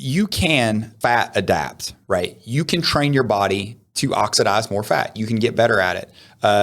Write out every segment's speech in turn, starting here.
you can fat adapt, right? You can train your body to oxidize more fat. You can get better at it.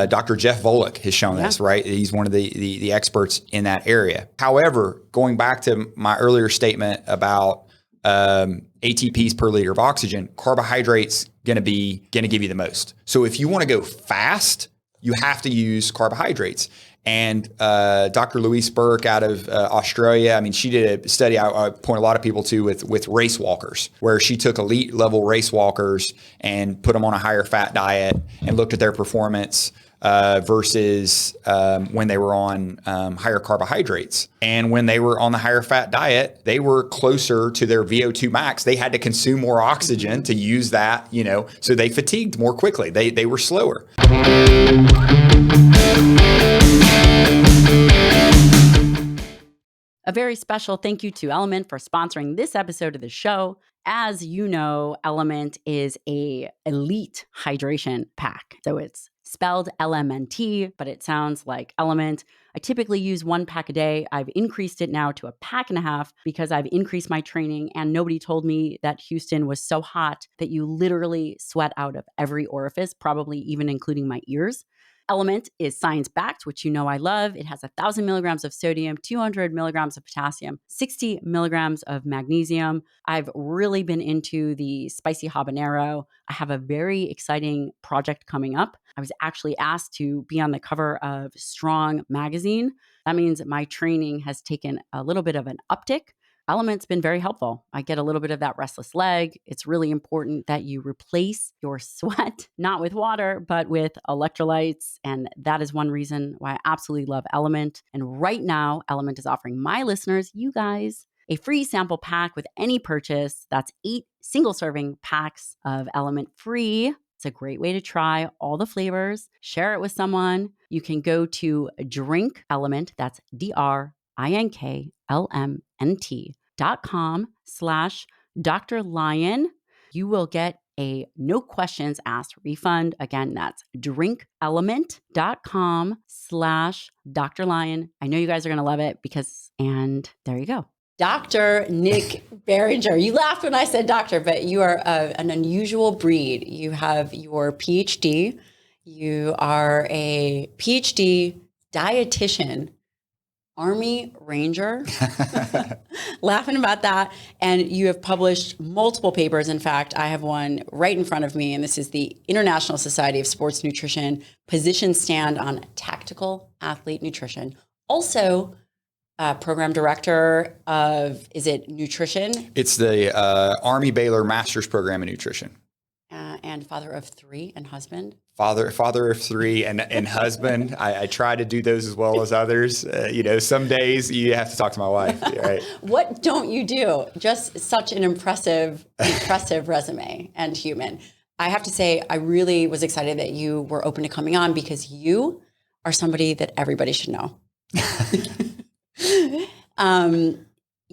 Dr. Jeff Volek has shown this, right? He's one of the experts in that area. However, going back to my earlier statement about ATPs per liter of oxygen, carbohydrates going to give you the most. So if you want to go fast, you have to use carbohydrates. And Dr. Louise Burke out of Australia, I mean, she did a study I point a lot of people to with race walkers, where she took elite level race walkers and put them on a higher fat diet and looked at their performance versus when they were on higher carbohydrates. And when they were on the higher fat diet, they were closer to their VO2 max. They had to consume more oxygen to use that, so they fatigued more quickly. They were slower. A very special thank you to Element for sponsoring this episode of the show. As you know, Element is a elite hydration pack. So it's spelled LMNT, but it sounds like Element. I typically use 1 pack a day. I've increased it now to 1.5 packs because I've increased my training, and nobody told me that Houston was so hot that you literally sweat out of every orifice, probably even including my ears. Element is science-backed, which you know I love. It has 1,000 milligrams of sodium, 200 milligrams of potassium, 60 milligrams of magnesium. I've really been into the spicy habanero. I have a very exciting project coming up. I was actually asked to be on the cover of Strong magazine. That means my training has taken a little bit of an uptick. Element's been very helpful. I get a little bit of that restless leg. It's really important that you replace your sweat, not with water, but with electrolytes. And that is one reason why I absolutely love Element. And right now, Element is offering my listeners, you guys, a free sample pack with any purchase. That's 8 single-serving packs of Element free. It's a great way to try all the flavors. Share it with someone. You can go to Drink Element, that's DRINKLMNT.com/Dr. Lyon. You will get a no questions asked refund. Again, that's drinkelement.com/Dr. Lyon. I know you guys are going to love it and there you go. Dr. Nick Barringer. You laughed when I said doctor, but you are an unusual breed. You have your PhD. You are a PhD dietitian, Army Ranger, laughing about that. And you have published multiple papers. In fact, I have one right in front of me, and this is the International Society of Sports Nutrition position stand on tactical athlete nutrition. Also, program director of, is it nutrition? It's the Army-Baylor Master's Program in Nutrition. And father of 3 and husband. Father of 3 and husband. I try to do those as well as others. Some days you have to talk to my wife. Right? What don't you do? Just such an impressive resume and human. I have to say, I really was excited that you were open to coming on because you are somebody that everybody should know.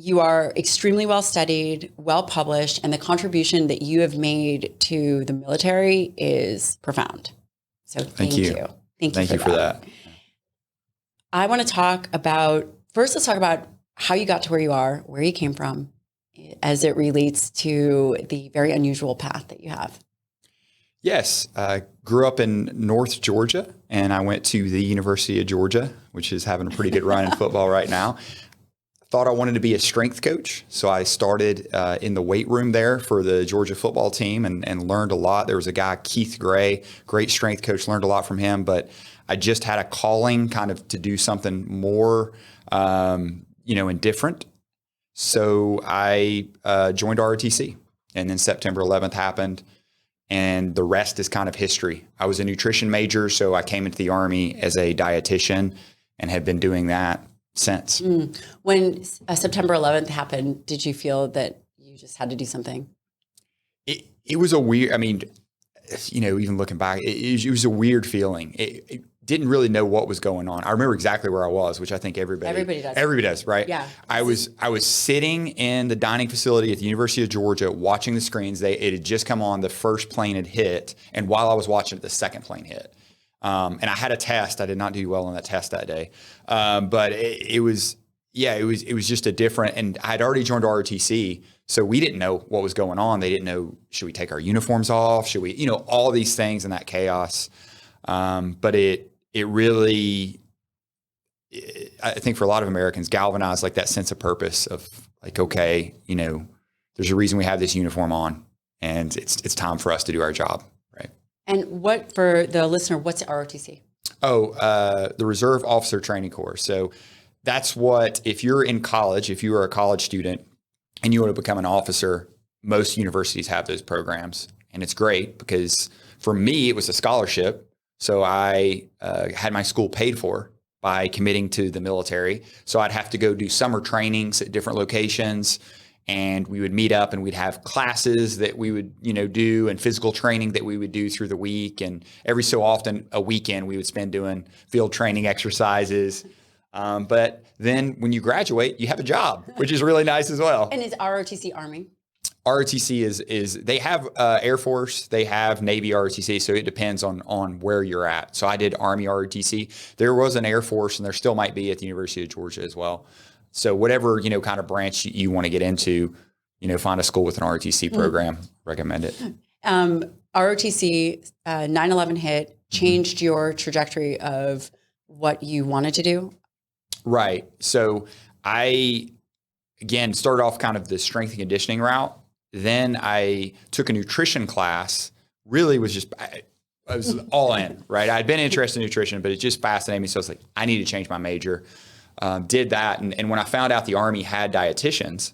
You are extremely well studied, well published, and the contribution that you have made to the military is profound. So thank you. Thank you for that. I want to talk about, first let's talk about how you got to where you are, where you came from, as it relates to the very unusual path that you have. Yes, I grew up in North Georgia, and I went to the University of Georgia, which is having a pretty good run in football right now. Thought I wanted to be a strength coach, so I started in the weight room there for the Georgia football team and learned a lot. There was a guy, Keith Gray, great strength coach, learned a lot from him, but I just had a calling kind of to do something more, and different. So I joined ROTC, and then September 11th happened, and the rest is kind of history. I was a nutrition major, so I came into the Army as a dietitian and have been doing that since. When September 11th happened, did you feel that you just had to do something? It was a weird, even looking back, it was a weird feeling. It didn't really know what was going on. I remember exactly where I was, which I think everybody does, right? Yeah. I was sitting in the dining facility at the University of Georgia watching the screens. It had just come on, the first plane had hit, and while I was watching it, the second plane hit. And I had a test. I did not do well on that test that day. But it was yeah, it was just a different, and I'd already joined ROTC, so we didn't know what was going on. They didn't know, should we take our uniforms off? Should we, all these things in that chaos. But it really, I think for a lot of Americans, galvanized like that sense of purpose of like, okay, there's a reason we have this uniform on, and it's time for us to do our job, right? And what, for the listener, what's ROTC? The Reserve Officer Training Corps. So that's what, if you're in college, if you are a college student and you want to become an officer, most universities have those programs. And it's great because for me, it was a scholarship. So I had my school paid for by committing to the military. So I'd have to go do summer trainings at different locations, and we would meet up and we'd have classes that we would, do, and physical training that we would do through the week. And every so often a weekend we would spend doing field training exercises. But then when you graduate, you have a job, which is really nice as well. And is ROTC Army? ROTC is they have Air Force, they have Navy ROTC, so it depends on where you're at. So I did Army ROTC. There was an Air Force, and there still might be at the University of Georgia as well. So whatever, kind of branch you want to get into, find a school with an ROTC program, recommend it. ROTC, 9/11 hit, changed your trajectory of what you wanted to do? Right. So I, again, started off kind of the strength and conditioning route. Then I took a nutrition class, really was I was all in, right? I'd been interested in nutrition, but it just fascinated me. So I was like, I need to change my major. Did that. And when I found out the Army had dietitians,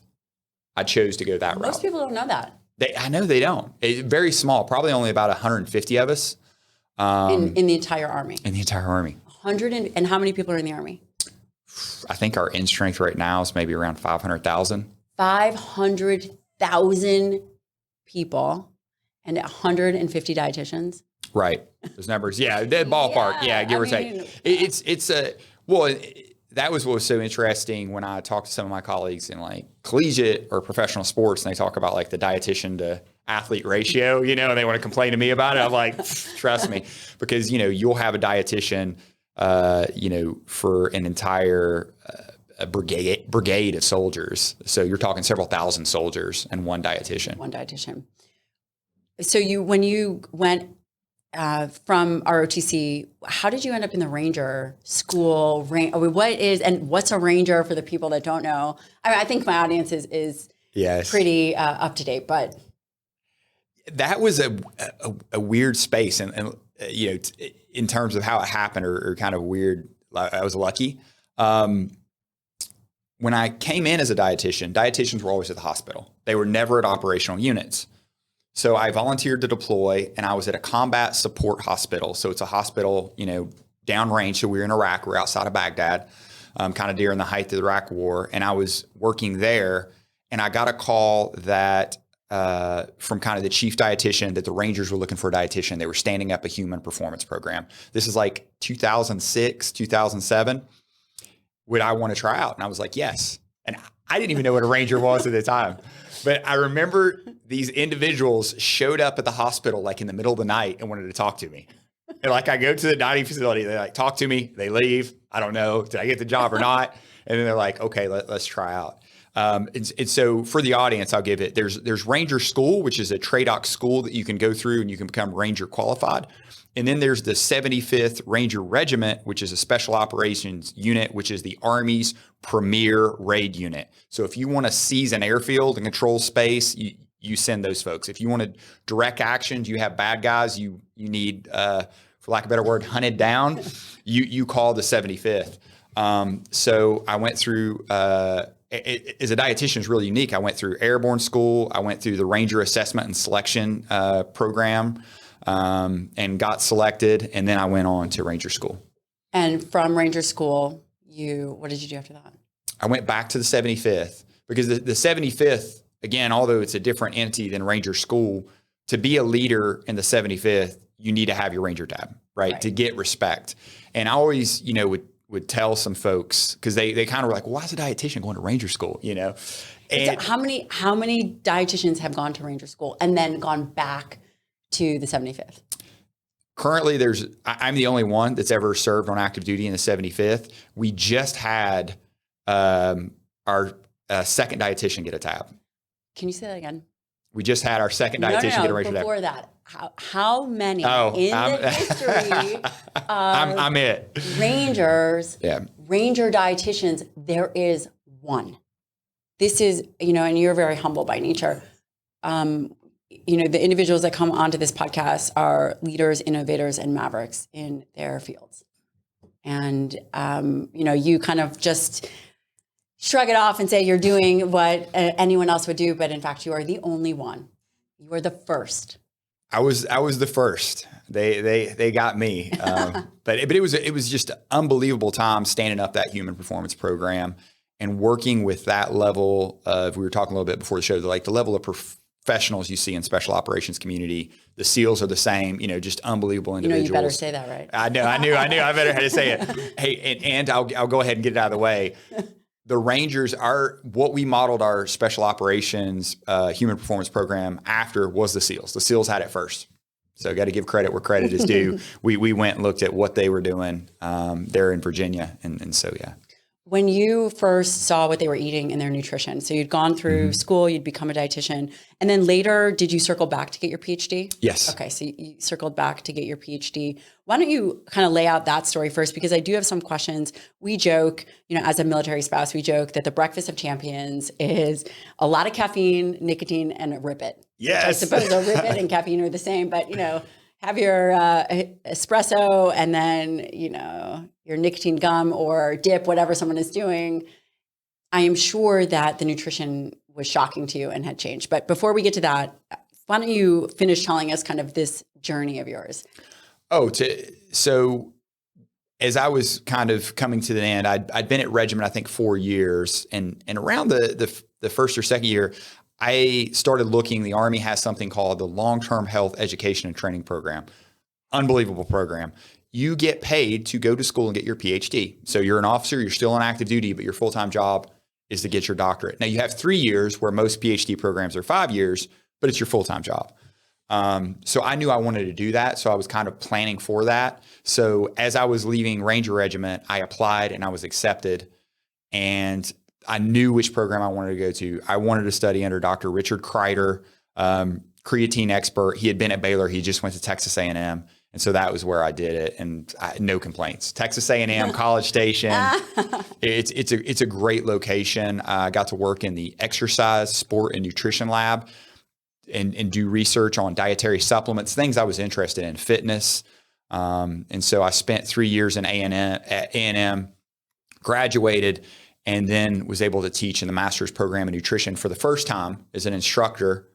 I chose to go that route. Most people don't know that. I know they don't. Very small, probably only about 150 of us. In the entire Army? In the entire Army. 100 and how many people are in the Army? I think our end strength right now is maybe around 500,000. 500,000 people and 150 dietitians. Right. Those numbers. Yeah. Dead ballpark. Yeah. Give or take. That was what was so interesting when I talked to some of my colleagues in like collegiate or professional sports, and they talk about like the dietitian to athlete ratio, and they want to complain to me about it. I'm like, trust me, because, you'll have a dietitian, for an entire a brigade of soldiers. So you're talking several thousand soldiers and one dietitian. One dietitian. So when you went from ROTC, how did you end up in the Ranger school? What's a Ranger for the people that don't know? I think my audience is yes, pretty up to date, but that was a weird space, and in terms of how it happened, or kind of weird. I was lucky. When I came in as a dietitian, dietitians were always at the hospital. They were never at operational units. So I volunteered to deploy, and I was at a combat support hospital. So it's a hospital, downrange. So we were in Iraq. We're outside of Baghdad, kind of during the height of the Iraq War. And I was working there, and I got a call that from kind of the chief dietitian that the Rangers were looking for a dietitian. They were standing up a human performance program. This is like 2006, 2007. Would I want to try out? And I was like, yes. And I didn't even know what a Ranger was at the time. But I remember these individuals showed up at the hospital like in the middle of the night and wanted to talk to me. And like I go to the dining facility, they like talk to me, they leave. I don't know, did I get the job or not? And then they're like, okay, let's try out. And so for the audience, I'll give it, there's Ranger School, which is a TRADOC school that you can go through and you can become Ranger qualified. And then there's the 75th Ranger Regiment, which is a special operations unit, which is the Army's premier raid unit. So if you want to seize an airfield and control space, you send those folks. If you want to direct actions, you have bad guys you need, for lack of a better word, hunted down, you call the 75th. So I went through, as a dietitian is really unique. I went through Airborne school. I went through the Ranger Assessment and Selection program. And got selected, and then I went on to Ranger School. And from Ranger School, what did you do after that? I went back to the 75th because the 75th, again, although it's a different entity than Ranger School, to be a leader in the 75th, you need to have your Ranger tab, right? To get respect. And I always, would tell some folks, because they kind of were like, well, why is a dietitian going to Ranger School, And how many dietitians have gone to Ranger School and then gone back to the 75th? Currently, I'm the only one that's ever served on active duty in the 75th. We just had our second dietitian get a tab. Can you say that again? We just had our second dietitian get a Ranger tab. Before that, how many the history of I'm it. Rangers, Ranger dietitians, there is one. This is, and you're very humble by nature. The individuals that come onto this podcast are leaders, innovators, and mavericks in their fields. And, you kind of just shrug it off and say you're doing what anyone else would do. But in fact, you are the only one. You are the first. I was the first. They got me. But it was just an unbelievable time standing up that human performance program and working with that level of, we were talking a little bit before the show, like the level of professionals you see in special operations community. The SEALs are the same, just unbelievable individuals. You better say that right. I knew. I better had to say it. Hey, and I'll go ahead and get it out of the way. The Rangers are what we modeled our special operations human performance program after was the SEALs. The SEALs had it first. So got to give credit where credit is due. We went and looked at what they were doing there in Virginia. And so, yeah. When you first saw what they were eating in their nutrition, so you'd gone through school, you'd become a dietitian, and then later, did you circle back to get your PhD? Yes. Okay, so you circled back to get your PhD. Why don't you kind of lay out that story first? Because I do have some questions. We joke, as a military spouse, we joke that the breakfast of champions is a lot of caffeine, nicotine, and a Rip It. Yes. I suppose a Rip It and caffeine are the same, but, have your espresso and then, your nicotine gum or dip, whatever someone is doing. I am sure that the nutrition was shocking to you and had changed. But before we get to that, why don't you finish telling us kind of this journey of yours? So as I was kind of coming to the end, I'd been at Regiment, I think 4 years. And around the first or second year, I started looking, the Army has something called the Long-Term Health Education and Training Program. Unbelievable program. You get paid to go to school and get your PhD. So you're an officer, you're still on active duty, but your full-time job is to get your doctorate. Now you have 3 years where most PhD programs are 5 years, but it's your full-time job. So I knew I wanted to do that. So I was kind of planning for that. So as I was leaving Ranger Regiment, I applied and I was accepted. And I knew which program I wanted to go to. I wanted to study under Dr. Richard Kreider, creatine expert. He had been at Baylor. He just went to Texas A&M. And so that was where I did it. And no complaints. Texas A&M, College Station. It's a great location. I got to work in the exercise, sport, and nutrition lab and do research on dietary supplements, things I was interested in, fitness. And so I spent 3 years in A&M, graduated, and then was able to teach in the master's program in nutrition for the first time as an instructor.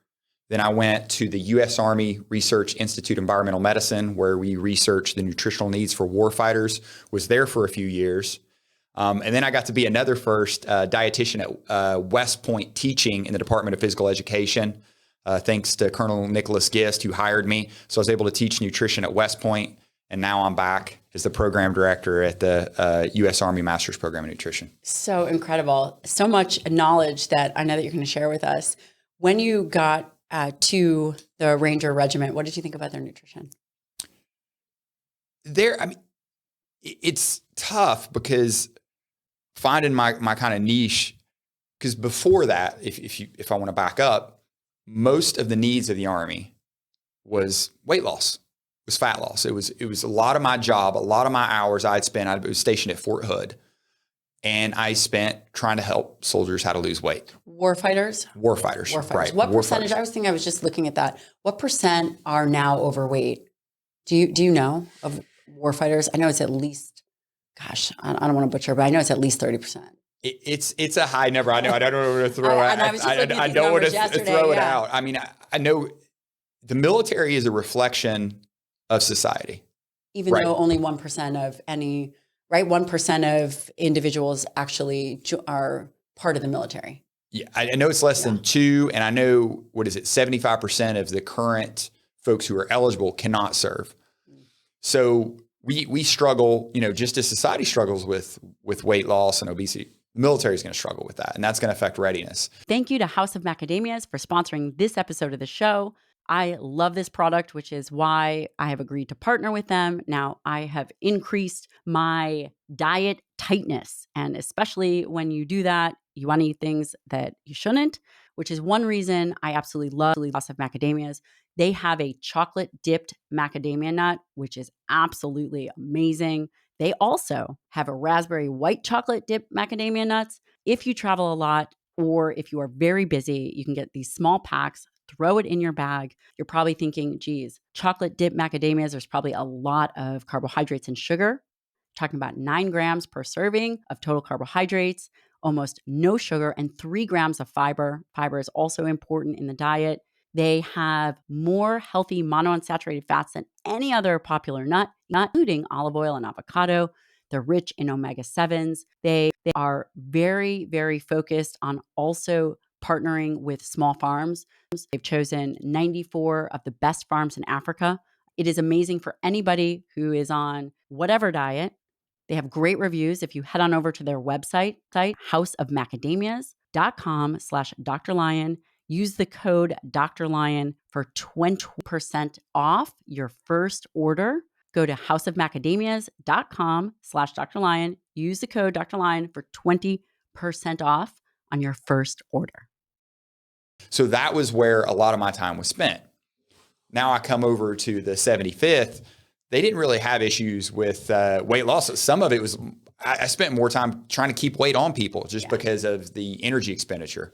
Then I went to the U.S. Army Research Institute of Environmental Medicine, where we researched the nutritional needs for warfighters, was there for a few years. And then I got to be another first dietitian at West Point teaching in the Department of Physical Education, thanks to Colonel Nicholas Gist, who hired me. So I was able to teach nutrition at West Point. And now I'm back as the program director at the U.S. Army Master's Program in Nutrition. So incredible. So much knowledge that I know that you're going to share with us. When you got to the Ranger Regiment, what did you think about their nutrition? It's tough because finding my kind of niche, because before that, if I want to back up, most of the needs of the Army was weight loss. Was fat loss. It was a lot of my job, a lot of my hours I'd spent. I was stationed at Fort Hood, and I spent trying to help soldiers how to lose weight. Warfighters? Warfighters, right. What percentage? I was just looking at that. What percent are now overweight? Do you know of warfighters? I know it's at least, gosh, I don't want to butcher, but I know it's at least 30%. It's a high number. I know. I don't know where to throw it. I don't want to throw it out. I mean, I know the military is a reflection of society. Even though only 1% of 1% of individuals actually are part of the military. Yeah, I know it's less than 2, and I know, 75% of the current folks who are eligible cannot serve. So we struggle, just as society struggles with weight loss and obesity, the military is going to struggle with that, and that's going to affect readiness. Thank you to House of Macadamias for sponsoring this episode of the show. I love this product, which is why I have agreed to partner with them. Now, I have increased my diet tightness. And especially when you do that, you want to eat things that you shouldn't, which is one reason I absolutely love House of Macadamias. They have a chocolate dipped macadamia nut, which is absolutely amazing. They also have a raspberry white chocolate dipped macadamia nuts. If you travel a lot or if you are very busy, you can get these small packs, throw it in your bag. You're probably thinking, geez, chocolate dipped macadamias, there's probably a lot of carbohydrates and sugar. Talking about 9 grams per serving of total carbohydrates, almost no sugar, and 3 grams of fiber. Fiber is also important in the diet. They have more healthy monounsaturated fats than any other popular nut, not including olive oil and avocado. They're rich in omega-7s. They are very, very focused on also partnering with small farms. They've chosen 94 of the best farms in Africa. It is amazing for anybody who is on whatever diet. They have great reviews. If you head on over to their website, houseofmacadamias.com/Dr. Lyon, use the code Dr. Lyon for 20% off your first order. Go to houseofmacadamias.com/Dr. Lyon, use the code Dr. Lyon for 20% off on your first order. So that was where a lot of my time was spent. Now I come over to the 75th. They didn't really have issues with weight loss. Some of it was, I spent more time trying to keep weight on people just because of the energy expenditure.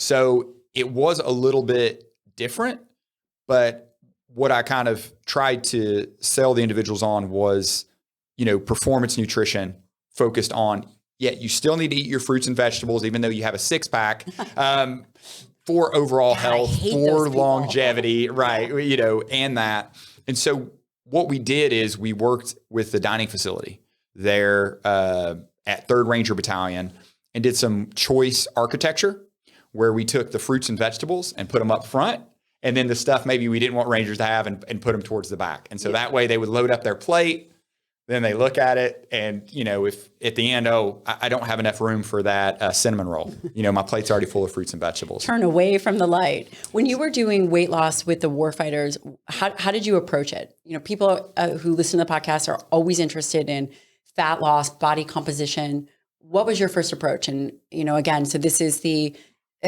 So it was a little bit different, but what I kind of tried to sell the individuals on was, performance nutrition focused on, you still need to eat your fruits and vegetables, even though you have a 6-pack, for overall health, for longevity, right? And that. And so what we did is we worked with the dining facility there at 3rd Ranger Battalion and did some choice architecture where we took the fruits and vegetables and put them up front. And then the stuff maybe we didn't want Rangers to have and put them towards the back. And so that way they would load up their plate. Then they look at it and, if at the end, I don't have enough room for that cinnamon roll. My plate's already full of fruits and vegetables. Turn away from the light. When you were doing weight loss with the Warfighters, how did you approach it? People who listen to the podcast are always interested in fat loss, body composition. What was your first approach? And, again, so this is the,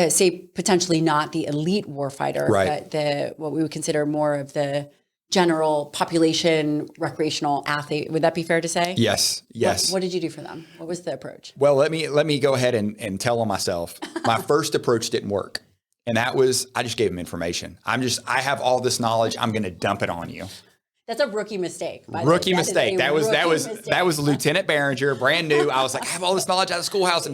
say, potentially not the elite warfighter, right, but what we would consider more of the general population recreational athlete. Would that be fair to say? Yes. What did you do for them? What was the approach? Well, let me go ahead and tell on myself. My first approach didn't work. And that was, I just gave them information. I have all this knowledge. I'm going to dump it on you. That's a rookie mistake. Rookie mistake. That was Lieutenant Barringer, brand new. I was like, I have all this knowledge out of the schoolhouse.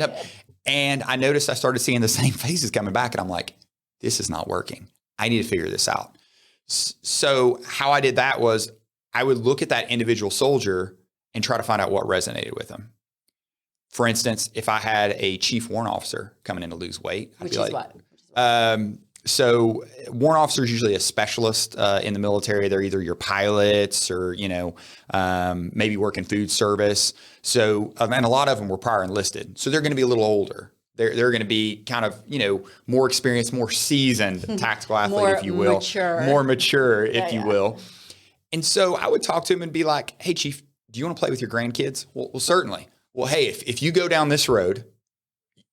And I noticed I started seeing the same faces coming back. And I'm like, this is not working. I need to figure this out. So how I did that was I would look at that individual soldier and try to find out what resonated with them. For instance, if I had a chief warrant officer coming in to lose weight, I'd be like, what? So warrant officer is usually a specialist in the military. They're either your pilots or, maybe work in food service. So, and a lot of them were prior enlisted. So they're going to be a little older. They're going to be kind of, more experienced, more seasoned tactical athlete, if you will. More mature, if you will. And so I would talk to him and be like, hey, Chief, do you want to play with your grandkids? Well, certainly. Well, hey, if you go down this road,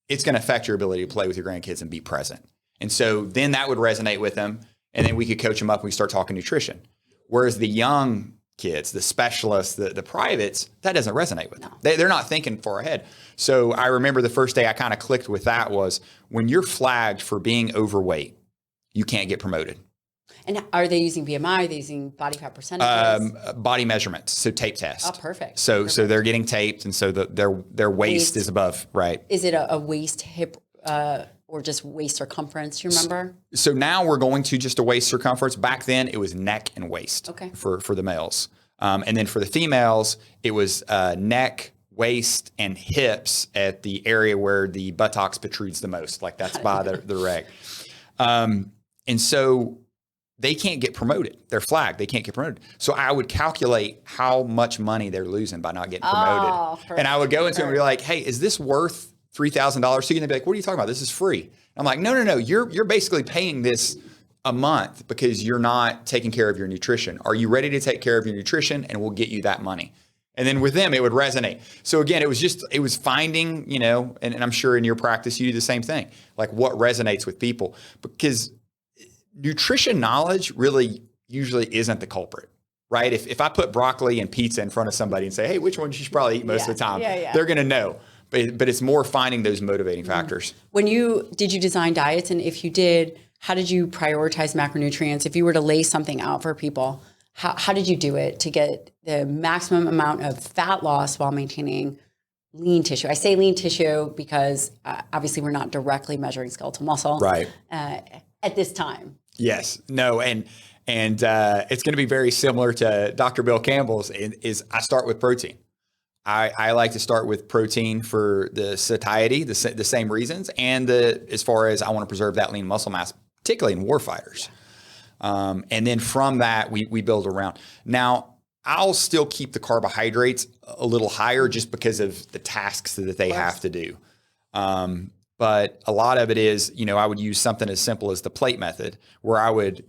it's going to affect your ability to play with your grandkids and be present. And so then that would resonate with them. And then we could coach them up and we start talking nutrition. Whereas the young kids, the specialists, the privates, that doesn't resonate with them. They're not thinking far ahead. So I remember the first day I kind of clicked with that was when you're flagged for being overweight, you can't get promoted. And are they using BMI? Are they using body fat percentages? Body measurements, so tape test. Oh, perfect. So they're getting taped, and so their waist is above, right? Is it a waist, hip, or just waist circumference? Do you remember? So now we're going to just a waist circumference. Back then, it was neck and waist. Okay. For the males, and then for the females, it was neck, waist, and hips at the area where the buttocks protrudes the most. Like that's by the reg. And so they can't get promoted. They're flagged. They can't get promoted. So I would calculate how much money they're losing by not getting promoted. And I would go into them and be like, hey, is this worth $3,000 to you? And they'd be like, what are you talking about? This is free. I'm like, no. You're basically paying this a month because you're not taking care of your nutrition. Are you ready to take care of your nutrition? And we'll get you that money. And then with them, it would resonate. So again, it was finding, and I'm sure in your practice, you do the same thing, like what resonates with people, because nutrition knowledge really usually isn't the culprit, right? If I put broccoli and pizza in front of somebody and say, hey, which one you should probably eat most of the time, they're going to know. But it's more finding those motivating factors. Did you design diets? And if you did, how did you prioritize macronutrients? If you were to lay something out for people, how did you do it to get the maximum amount of fat loss while maintaining lean tissue? I say lean tissue because obviously we're not directly measuring skeletal muscle at this time. Yes. No. And it's going to be very similar to Dr. Bill Campbell's is I start with protein. I like to start with protein for the satiety, the same reasons, and as far as I want to preserve that lean muscle mass, particularly in warfighters. And then from that, we build around. Now, I'll still keep the carbohydrates a little higher just because of the tasks that they have to do. But a lot of it is, I would use something as simple as the plate method, where I would,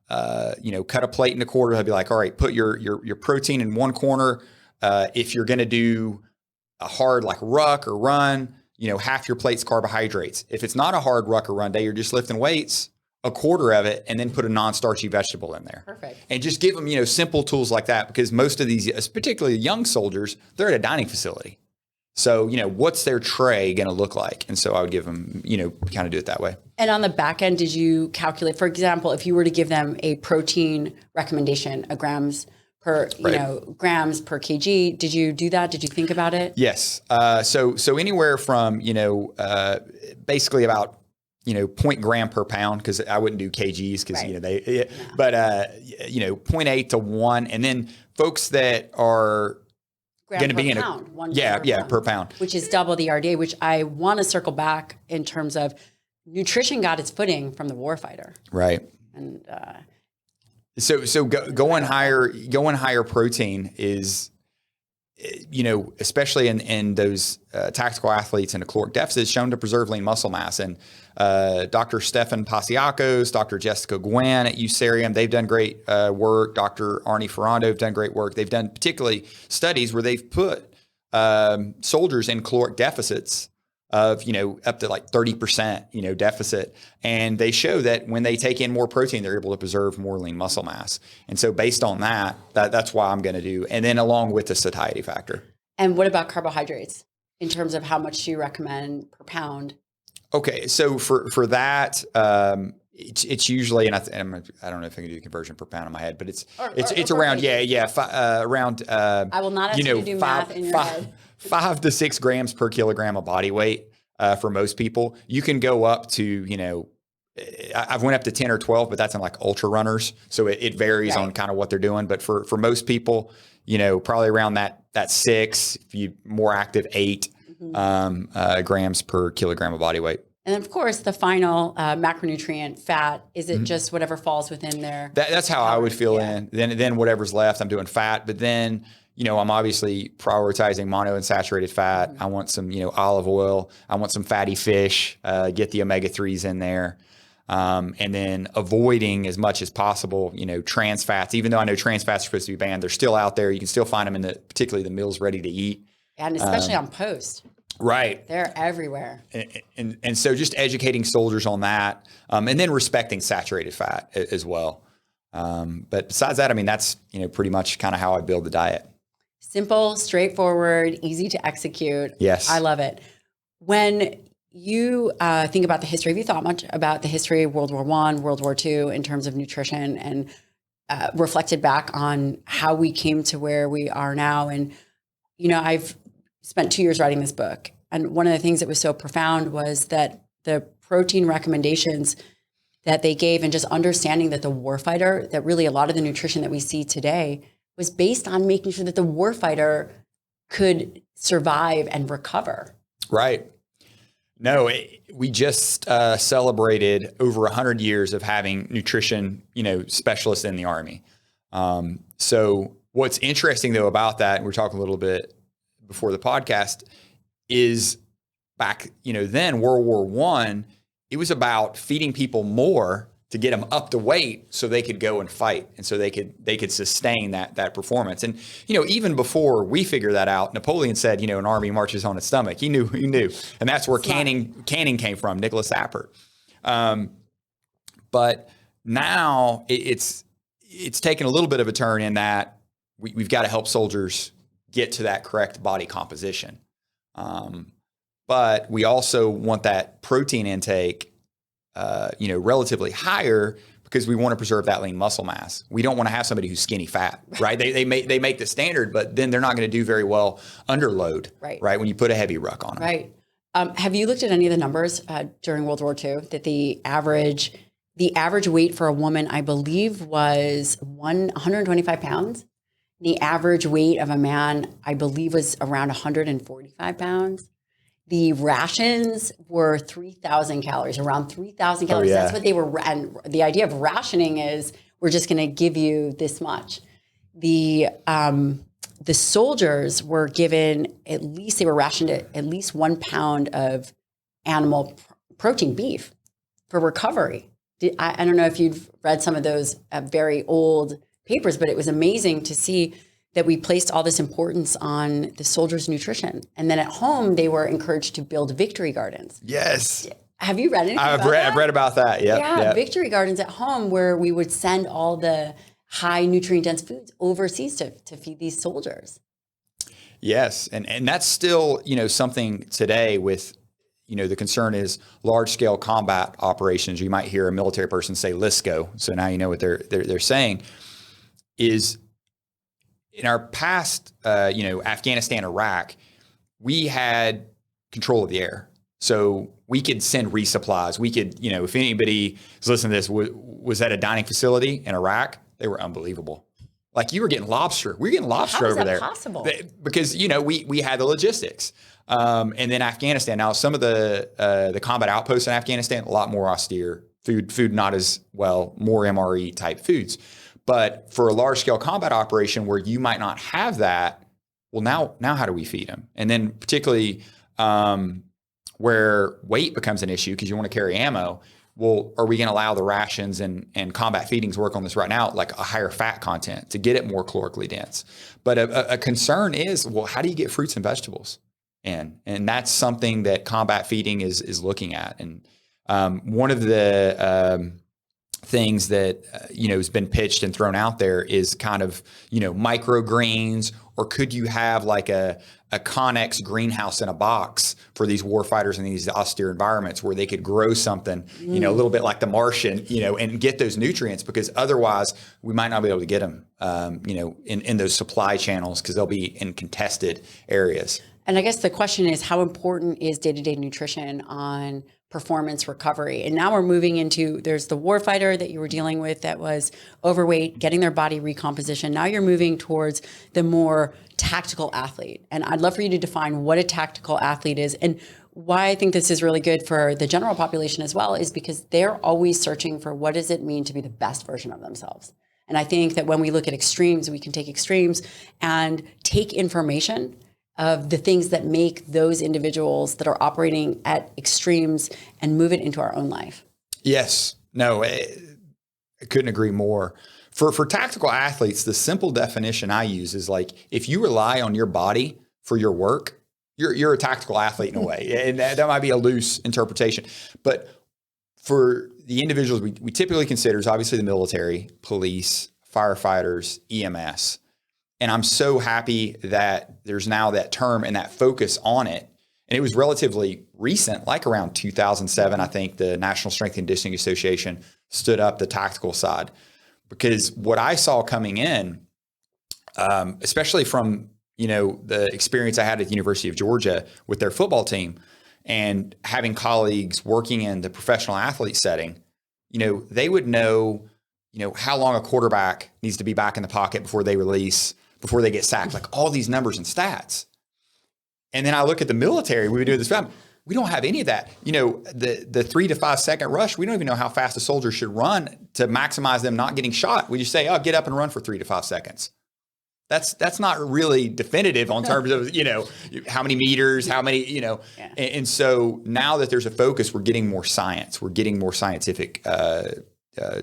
cut a plate in a quarter. I'd be like, all right, put your protein in one corner. If you're going to do a hard like ruck or run, half your plate's carbohydrates. If it's not a hard ruck or run day, you're just lifting weights, a quarter of it, and then put a non-starchy vegetable in there. Perfect. And just give them, simple tools like that, because most of these, particularly young soldiers, they're at a dining facility. So, what's their tray going to look like? And so I would give them, kind of do it that way. And on the back end, did you calculate, for example, if you were to give them a protein recommendation, grams per kg, did you do that? Did you think about it? Yes. So anywhere from, basically about, 0.1 per pound, because I wouldn't do kgs because, but 0.8 to 1. And then folks that are going to be in per pound, which is double the RDA, which I want to circle back in terms of nutrition got its footing from the warfighter. Right. And so going higher protein is, especially in those tactical athletes in a caloric deficit, is shown to preserve lean muscle mass. And Dr. Stefan Pasiakos, Dr. Jessica Gwen at USERE, they've done great work. Dr. Arnie Ferrando have done great work. They've done particularly studies where they've put soldiers in caloric deficits of, up to like 30%, deficit. And they show that when they take in more protein, they're able to preserve more lean muscle mass. And so based on that's why I'm going to do, and then along with the satiety factor. And what about carbohydrates in terms of how much do you recommend per pound? Okay. So for that, it's usually, and I don't know if I can do the conversion per pound in my head, but it's around, around, I will not ask you to do math in your head. 5 to 6 grams per kilogram of body weight for most people. You can go up to, I've went up to 10 or 12, but that's in like ultra runners. So it varies on kind of what they're doing. But for most people, probably around that 6, if you more active 8 grams per kilogram of body weight. And then, of course, the final macronutrient, fat, is it just whatever falls within there? That's how I would fill in. Then whatever's left, I'm doing fat. But then, I'm obviously prioritizing monounsaturated fat. I want some, olive oil. I want some fatty fish, get the omega-3s in there. And then avoiding as much as possible, trans fats. Even though I know trans fats are supposed to be banned, they're still out there. You can still find them in particularly the meals ready to eat. And especially on post. Right. They're everywhere. And so just educating soldiers on that, and then respecting saturated fat as well. But besides that, that's, pretty much kind of how I build the diet. Simple, straightforward, easy to execute. Yes. I love it. When you think about the history, have you thought much about the history of World War I, World War II in terms of nutrition, and reflected back on how we came to where we are now? And, I've spent 2 years writing this book. And one of the things that was so profound was that the protein recommendations that they gave, and just understanding that the warfighter, that really a lot of the nutrition that we see today was based on making sure that the warfighter could survive and recover. Right. No, we just celebrated over 100 years of having nutrition, specialists in the Army. So what's interesting though about that, and we're talking a little bit before the podcast, is back, then World War I, it was about feeding people more to get them up to weight so they could go and fight. And so they could sustain that performance. And, even before we figured that out, Napoleon said, an army marches on its stomach. He knew. And that's where canning came from, Nicholas Appert. But now it's taken a little bit of a turn in that we've got to help soldiers get to that correct body composition. But we also want that protein intake relatively higher because we want to preserve that lean muscle mass. We don't want to have somebody who's skinny fat, right? They make the standard, but then they're not going to do very well under load, right? When you put a heavy ruck on them. Right. Have you looked at any of the numbers during World War II that the average weight for a woman, I believe, was 125 pounds. The average weight of a man, I believe, was around 145 pounds. The rations were 3,000 calories, around 3,000 calories. That's what they were. And the idea of rationing is we're just going to give you this much. The soldiers were given they were rationed at least 1 pound of animal protein, beef, for recovery. I don't know if you've read some of those very old papers, but it was amazing to see that we placed all this importance on the soldiers' nutrition. And then at home, they were encouraged to build victory gardens. Yes. Have you read anything about that? I've read about that. Yep. Victory gardens at home where we would send all the high nutrient-dense foods overseas to feed these soldiers. Yes. And that's still, something today with, the concern is large-scale combat operations. You might hear a military person say LSCO. So now you know what they're saying is, in our past, Afghanistan, Iraq, we had control of the air. So we could send resupplies. We could, if anybody is listening to this, was at a dining facility in Iraq, they were unbelievable. Like you were getting lobster. We were getting lobster over there. How is that possible? Because, we had the logistics. And then Afghanistan, now some of the combat outposts in Afghanistan, a lot more austere. Food not as well, more MRE type foods. But for a large-scale combat operation where you might not have that, well, now how do we feed them? And then particularly where weight becomes an issue because you want to carry ammo, well, are we going to allow the rations and combat feedings work on this right now, like a higher fat content to get it more calorically dense? But a concern is, well, how do you get fruits and vegetables in? And that's something that combat feeding is looking at. And one of the things that, has been pitched and thrown out there is kind of, microgreens, or could you have like a Connex greenhouse in a box for these warfighters in these austere environments where they could grow something, a little bit like the Martian, and get those nutrients, because otherwise we might not be able to get them, in those supply channels because they'll be in contested areas. And I guess the question is, how important is day-to-day nutrition on performance recovery? And now we're moving into, there's the warfighter that you were dealing with that was overweight, getting their body recomposition. Now you're moving towards the more tactical athlete. And I'd love for you to define what a tactical athlete is. And why I think this is really good for the general population as well is because they're always searching for what does it mean to be the best version of themselves. And I think that when we look at extremes, we can take extremes and take information of the things that make those individuals that are operating at extremes and move it into our own life. Yes. No, I couldn't agree more. For tactical athletes, the simple definition I use is like, if you rely on your body for your work, you're a tactical athlete in a way. And that might be a loose interpretation. But for the individuals we typically consider is obviously the military, police, firefighters, EMS. And I'm so happy that there's now that term and that focus on it. And it was relatively recent, like around 2007, I think the National Strength and Conditioning Association stood up the tactical side. Because what I saw coming in, especially from, the experience I had at the University of Georgia with their football team and having colleagues working in the professional athlete setting, they would know, how long a quarterback needs to be back in the pocket before they get sacked, like all these numbers and stats. And then I look at the military, we would do this. We don't have any of that. The 3 to 5 second rush, we don't even know how fast a soldier should run to maximize them not getting shot. We just say, get up and run for 3 to 5 seconds. That's not really definitive on terms of, how many meters, how many, Yeah. And so now that there's a focus, we're getting more science. We're getting more scientific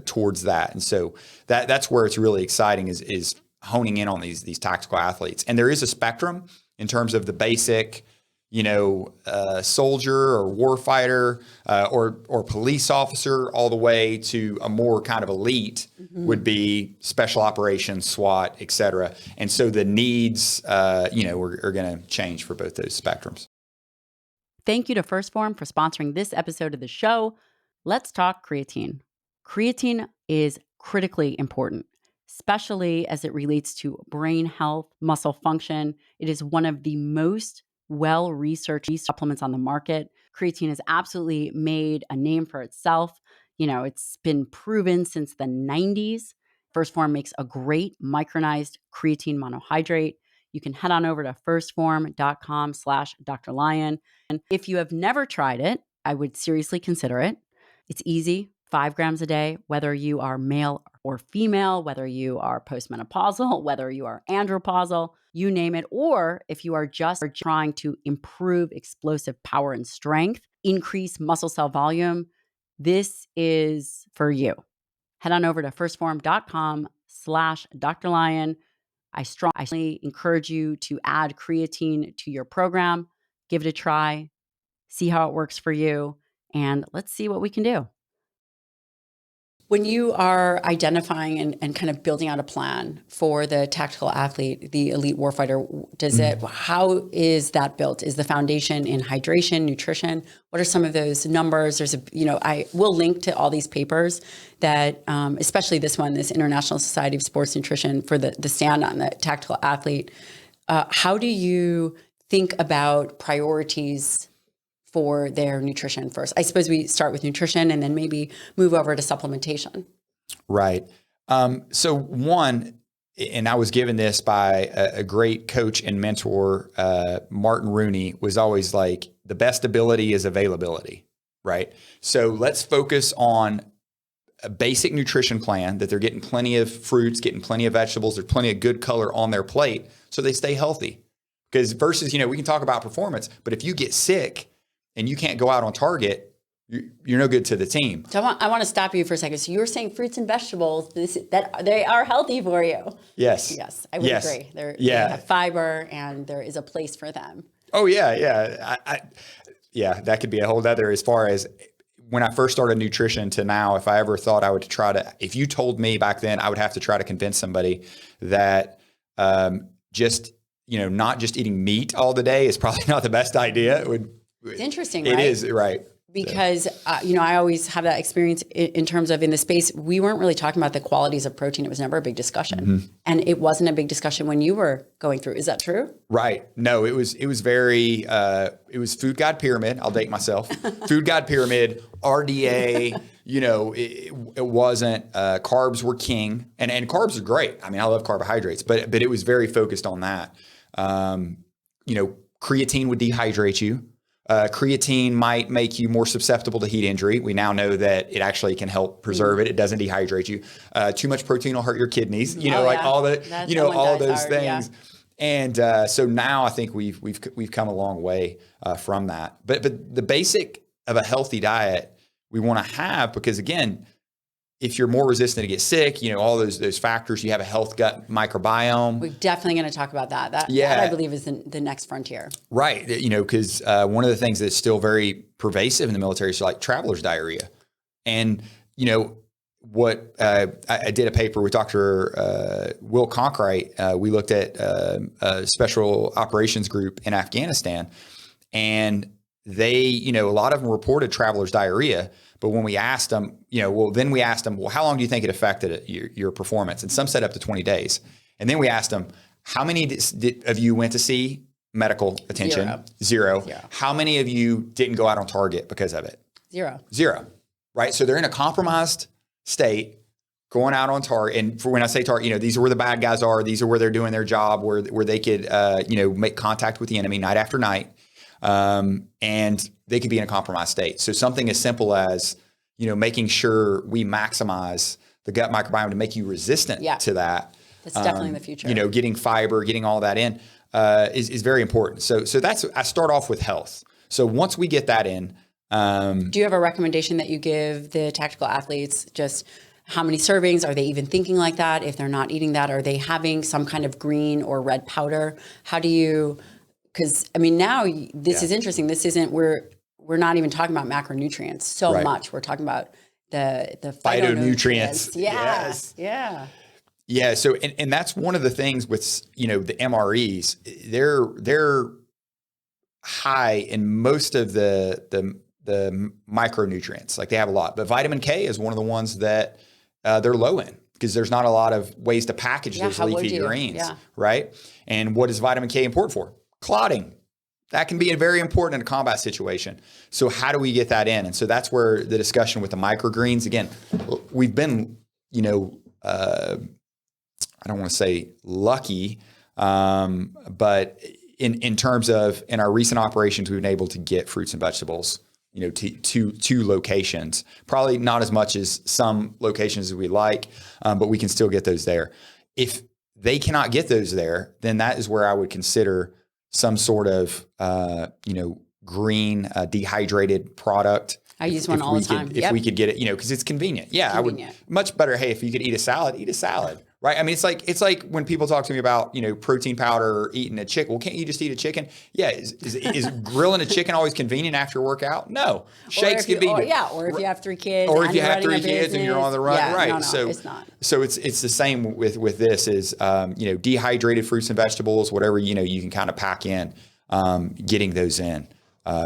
towards that. And so that's where it's really exciting is honing in on these tactical athletes. And there is a spectrum in terms of the basic, soldier or warfighter or police officer, all the way to a more kind of elite would be special operations, SWAT, et cetera. And so the needs, are going to change for both those spectrums. Thank you to First Form for sponsoring this episode of the show. Let's talk creatine. Creatine is critically important, especially as it relates to brain health, muscle function. It is one of the most well-researched supplements on the market. Creatine has absolutely made a name for itself. It's been proven since the 90s. First Form makes a great micronized creatine monohydrate. You can head on over to firstform.com/Dr. Lyon. And if you have never tried it, I would seriously consider it. It's easy, 5 grams a day, whether you are male or female, whether you are postmenopausal, whether you are andropausal, you name it, or if you are just trying to improve explosive power and strength, increase muscle cell volume, this is for you. Head on over to firstform.com/Dr. Lyon. I strongly encourage you to add creatine to your program. Give it a try, see how it works for you, and let's see what we can do. When you are identifying and kind of building out a plan for the tactical athlete, the elite warfighter, how is that built? Is the foundation in hydration, nutrition? What are some of those numbers? I will link to all these papers that, especially this one, this International Society of Sports Nutrition for the stand on the tactical athlete. How do you think about priorities for their nutrition first? I suppose we start with nutrition and then maybe move over to supplementation. Right. So one, and I was given this by a great coach and mentor, Martin Rooney, was always like, the best ability is availability, right? So let's focus on a basic nutrition plan, that they're getting plenty of fruits, getting plenty of vegetables, there's plenty of good color on their plate so they stay healthy. Because versus, we can talk about performance, but if you get sick and you can't go out on target, you're no good to the team. So I want to stop you for a second. So you were saying fruits and vegetables, that they are healthy for you. Yes. Yes, I would agree. They have fiber and there is a place for them. Oh, yeah. Yeah. That could be a whole other, as far as when I first started nutrition to now, if I ever thought I would if you told me back then, I would have to try to convince somebody that not just eating meat all the day is probably not the best idea. It's interesting, right? It is, right. Because, I always have that experience in terms of in the space, we weren't really talking about the qualities of protein. It was never a big discussion. Mm-hmm. And it wasn't a big discussion when you were going through. Is that true? Right. No, it was very, it was food guide pyramid. I'll date myself. Food guide pyramid, RDA, it wasn't, carbs were king, and carbs are great. I mean, I love carbohydrates, but it was very focused on that. Creatine would dehydrate you. Creatine might make you more susceptible to heat injury. We now know that it actually can help preserve it. It doesn't dehydrate you. Too much protein will hurt your kidneys. All those things. Yeah. And so now I think we've come a long way from that. But the basic of a healthy diet we want to have, because again, if you're more resistant to get sick, all those factors, you have a health gut microbiome. We're definitely going to talk about that. That I believe is the next frontier. Right. Because one of the things that's still very pervasive in the military is like traveler's diarrhea. And, what I did a paper with Dr. Will Conkright. We looked at a special operations group in Afghanistan, and they, a lot of them reported traveler's diarrhea. But when we asked them, then we asked them, well, how long do you think it affected your performance? And some said up to 20 days. And then we asked them, how many of you went to see medical attention? Zero. How many of you didn't go out on target because of it? Zero. Right. So they're in a compromised state, going out on target. And for when I say target, these are where the bad guys are. These are where they're doing their job, where they could, make contact with the enemy night after night. And they could be in a compromised state. So something as simple as, making sure we maximize the gut microbiome to make you resistant to that. That's definitely the future. Getting fiber, getting all that in, is very important. So I start off with health. So once we get that in, Do you have a recommendation that you give the tactical athletes? Just how many servings? Are they even thinking like that? If they're not eating that, are they having some kind of green or red powder? How do you, because I mean, now this is interesting. This isn't, we're not even talking about macronutrients so much. We're talking about the phytonutrients. Yeah. Yes. Yeah. Yeah. So, and that's one of the things with, the MREs, they're high in most of the micronutrients. Like they have a lot, but vitamin K is one of the ones that they're low in because there's not a lot of ways to package those leafy greens, right? And what is vitamin K important for? Clotting. That can be very important in a combat situation. So how do we get that in? And so that's where the discussion with the microgreens, again, we've been, I don't want to say lucky, but in terms of in our recent operations, we've been able to get fruits and vegetables, to locations. Probably not as much as some locations as we like, but we can still get those there. If they cannot get those there, then that is where I would consider some sort of, green dehydrated product. I use one all the time. If we could get it, because it's convenient. Yeah, convenient. I would much better. Hey, if you could eat a salad, right? I mean, it's like when people talk to me about, protein powder or eating a chicken. Well, can't you just eat a chicken? Yeah. Is grilling a chicken always convenient after a workout? No. Shakes convenient. Or if you have 3 kids. Or if you have 3 kids and you're on the run. Right. No, so it's not. So it's the same with this is, dehydrated fruits and vegetables, whatever, you can kind of pack in, getting those in.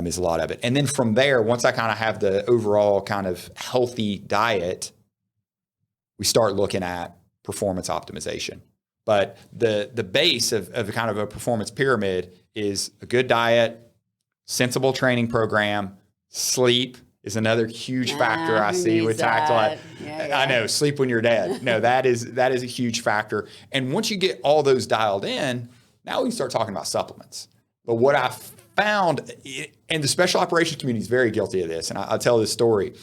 Is a lot of it. And then from there, once I kind of have the overall kind of healthy diet, we start looking at performance optimization. But the base of kind of a performance pyramid is a good diet, sensible training program, sleep is another huge factor I see with tactile. I know, sleep when you're dead. No, that is a huge factor. And once you get all those dialed in, now we can start talking about supplements. But what I found, and the special operations community is very guilty of this, and I'll tell this story.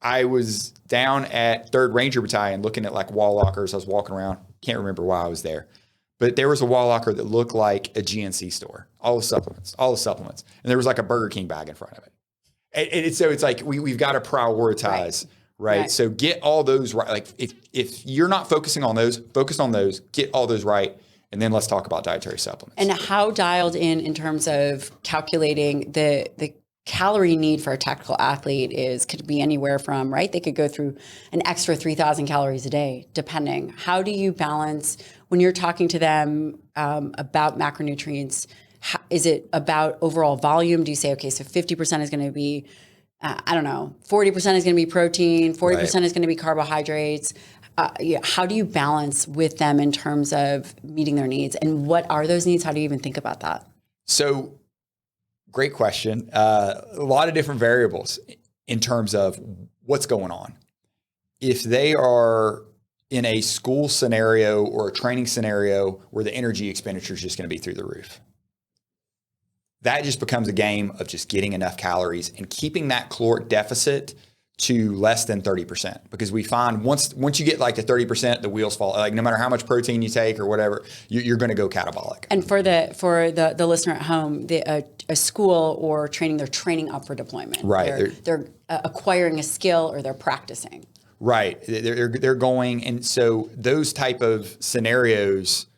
I was down at 3rd Ranger Battalion looking at like wall lockers. I was walking around. Can't remember why I was there. But there was a wall locker that looked like a GNC store. All the supplements. And there was like a Burger King bag in front of it. And so it's like we've got to prioritize, right? So get all those right. Like if you're not focusing on those, focus on those, get all those right. And then let's talk about dietary supplements. And how dialed in terms of calculating the calorie need for a tactical athlete could be anywhere from, right? They could go through an extra 3,000 calories a day, depending. How do you balance when you're talking to them about macronutrients? Is it about overall volume? Do you say, okay, so 50% is going to be, 40% is going to be protein, 40% is going to be carbohydrates. How do you balance with them in terms of meeting their needs? And what are those needs? How do you even think about that? So great question. A lot of different variables in terms of what's going on. If they are in a school scenario or a training scenario where the energy expenditure is just going to be through the roof, that just becomes a game of just getting enough calories and keeping that caloric deficit to less than 30%, because we find once you get like to 30%, the wheels fall. Like no matter how much protein you take or whatever, you're going to go catabolic. And for the listener at home, a school or training, they're training up for deployment. Right. They're acquiring a skill or they're practicing. Right. They're going, and so those type of scenarios,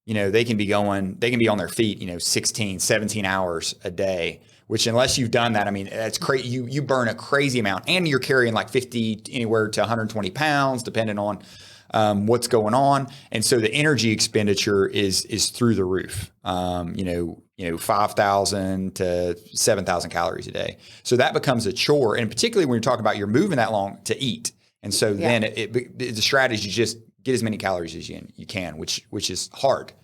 they can be on their feet, 16, 17 hours a day. Which unless you've done that, I mean, that's crazy. You burn a crazy amount, and you're carrying like 50 anywhere to 120 pounds, depending on what's going on. And so the energy expenditure is through the roof. 5,000 to 7,000 calories a day. So that becomes a chore, and particularly when you're talking about you're moving that long to eat. And so then the strategy is just get as many calories as you can, which is hard.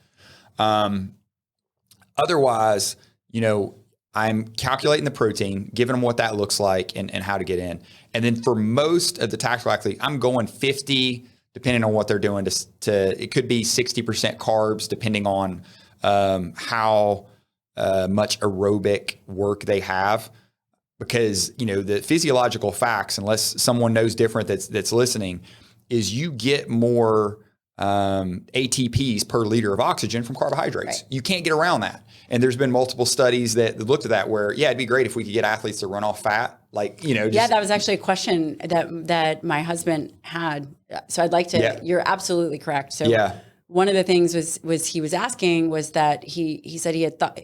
Otherwise, I'm calculating the protein, giving them what that looks like and how to get in. And then for most of the tactical athlete, I'm going 50, depending on what they're doing, to it could be 60% carbs, depending on how much aerobic work they have. Because, the physiological facts, unless someone knows different that's listening, is you get more ATPs per liter of oxygen from carbohydrates. Right. You can't get around that. And there's been multiple studies that looked at that where, yeah, it'd be great if we could get athletes to run off fat. Like, Yeah, that was actually a question that my husband had. So I'd like to, you're absolutely correct. So one of the things was he was asking was that he said he had thought,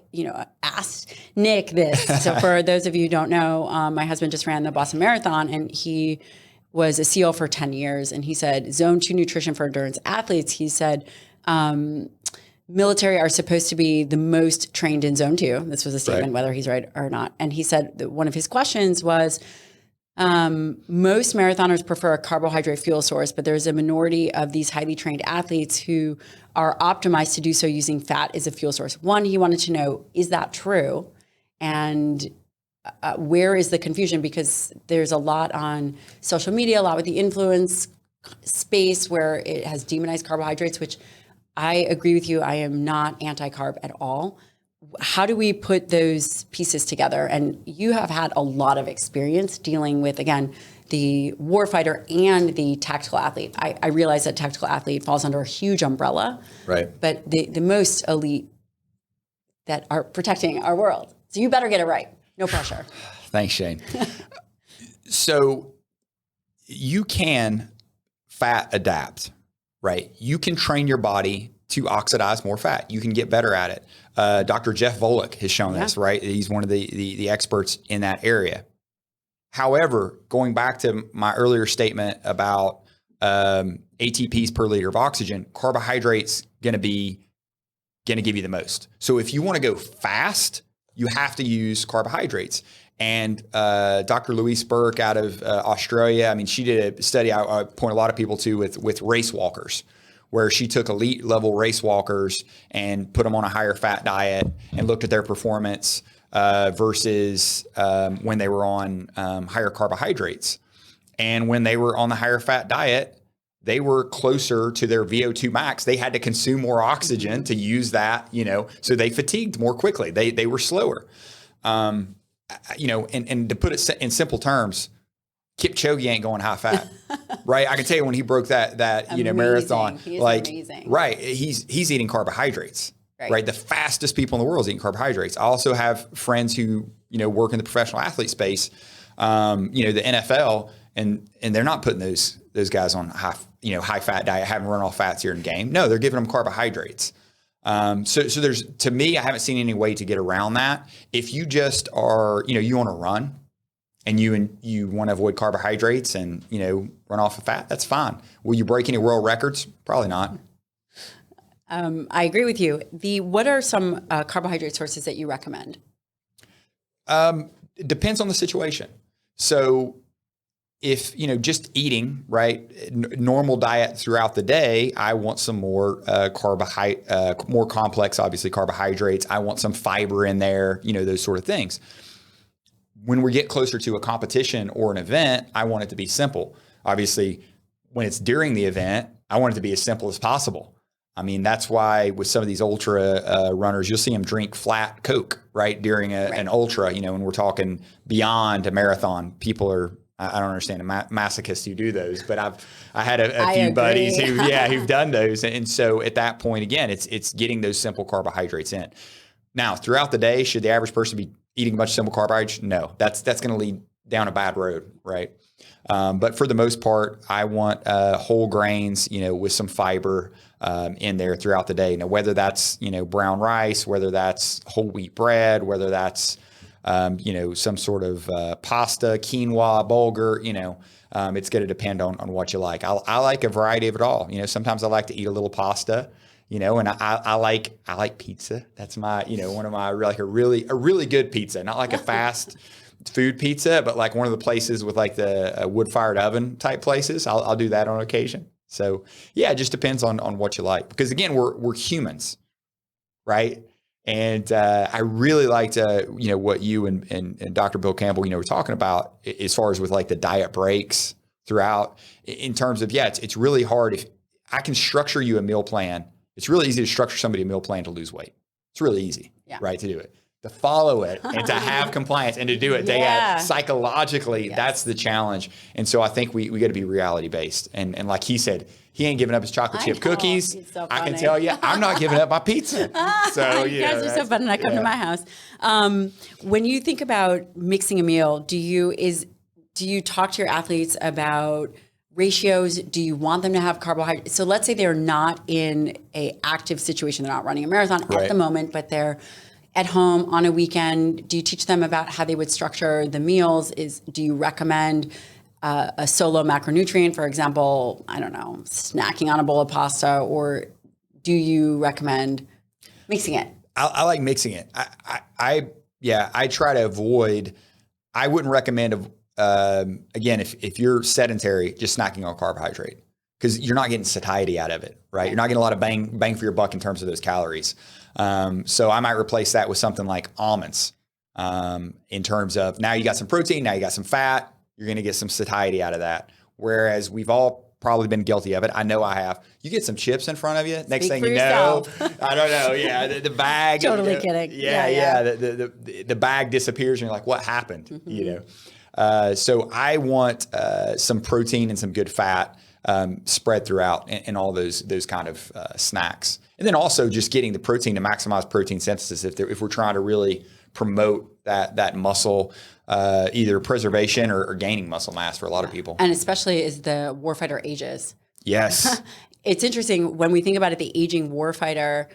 asked Nick this. So for those of you who don't know, my husband just ran the Boston Marathon, and he was a SEAL for 10 years. And he said, zone 2 nutrition for endurance athletes. He said, military are supposed to be the most trained in zone 2. This was a statement, whether he's right or not. And he said that one of his questions was, most marathoners prefer a carbohydrate fuel source, but there's a minority of these highly trained athletes who are optimized to do so using fat as a fuel source. One, he wanted to know, is that true? And where is the confusion? Because there's a lot on social media, a lot with the influence space where it has demonized carbohydrates, which I agree with you. I am not anti-carb at all. How do we put those pieces together? And you have had a lot of experience dealing with, again, the warfighter and the tactical athlete. I realize that tactical athlete falls under a huge umbrella, but the most elite that are protecting our world. So you better get it right. No pressure. Thanks, Shane. So you can fat adapt, right? You can train your body to oxidize more fat. You can get better at it. Dr. Jeff Volek has shown this, right? He's one of the experts in that area. However, going back to my earlier statement about ATPs per liter of oxygen, carbohydrates going to give you the most. So if you want to go fast, you have to use carbohydrates. And Dr. Louise Burke out of Australia, I mean, she did a study I point a lot of people to with race walkers, where she took elite level race walkers and put them on a higher fat diet and looked at their performance versus when they were on higher carbohydrates. And when they were on the higher fat diet, they were closer to their VO2 max. They had to consume more oxygen to use that, so they fatigued more quickly. They were slower. And to put it in simple terms, Kipchoge ain't going high fat, right? I can tell you when he broke that marathon, amazing. Right. He's eating carbohydrates, right? The fastest people in the world is eating carbohydrates. I also have friends who, work in the professional athlete space, the NFL, and they're not putting those guys on high fat diet, having run off fats here in the game. No, they're giving them carbohydrates. So there's, to me, I haven't seen any way to get around that. If you just are, you want to run and you want to avoid carbohydrates and, run off of fat, that's fine. Will you break any world records? Probably not. I agree with you. What are some carbohydrate sources that you recommend? It depends on the situation. So if, just eating, right, normal diet throughout the day, I want some more more complex, obviously, carbohydrates. I want some fiber in there, those sort of things. When we get closer to a competition or an event, I want it to be simple. Obviously, when it's during the event, I want it to be as simple as possible. I mean, that's why with some of these ultra runners, you'll see them drink flat Coke, right, during an ultra, when we're talking beyond a marathon. People are, I don't understand the masochists who do those, but I had a few buddies who've done those. And so at that point, again, it's getting those simple carbohydrates in. Now, throughout the day, should the average person be eating a bunch of simple carbohydrates? No, that's going to lead down a bad road, right? But for the most part, I want whole grains, with some fiber in there throughout the day. Now, whether that's, brown rice, whether that's whole wheat bread, whether that's, some sort of pasta, quinoa, bulgur, it's going to depend on what you like. I like a variety of it all. Sometimes I like to eat a little pasta. And I like pizza. That's my, one of my, like a really good pizza, not like a fast food pizza, but like one of the places with like the wood-fired oven type places. I'll do that on occasion. So yeah, it just depends on what you like, because again, we're humans, right? And I really liked, what you and Dr. Bill Campbell, were talking about as far as with like the diet breaks throughout, in terms of, it's really hard. If I can structure you a meal plan, it's really easy to structure somebody a meal plan to lose weight. It's really easy, right, to do it. to follow it and to have compliance and to do it day out. Psychologically, that's the challenge. And so I think we got to be reality based. And like he said, he ain't giving up his chocolate chip cookies. So I can tell you, I'm not giving up my pizza. So you guys are so fun when I come to my house. When you think about mixing a meal, do you talk to your athletes about ratios? Do you want them to have carbohydrates? So let's say they're not in a active situation. They're not running a marathon at the moment, but they're at home on a weekend. Do you teach them about how they would structure the meals? Do you recommend a solo macronutrient, for example, I don't know, snacking on a bowl of pasta, or do you recommend mixing it? I like mixing it. I try to avoid, I wouldn't recommend, again, if you're sedentary, just snacking on carbohydrate, because you're not getting satiety out of it, right? You're not getting a lot of bang for your buck in terms of those calories. So I might replace that with something like almonds, in terms of now you got some protein, now you got some fat, you're going to get some satiety out of that. Whereas we've all probably been guilty of it. I know I have. You get some chips in front of you. Next thing you know, I don't know. Yeah. The bag. Totally kidding. Yeah. The bag disappears and you're like, what happened? You know? So I want, some protein and some good fat, spread throughout in all those kind of, snacks. And then also just getting the protein to maximize protein synthesis. If we're trying to really promote that muscle, either preservation or gaining muscle mass for a lot of people. And especially as the warfighter ages. Yes. It's interesting when we think about it, the aging warfighter,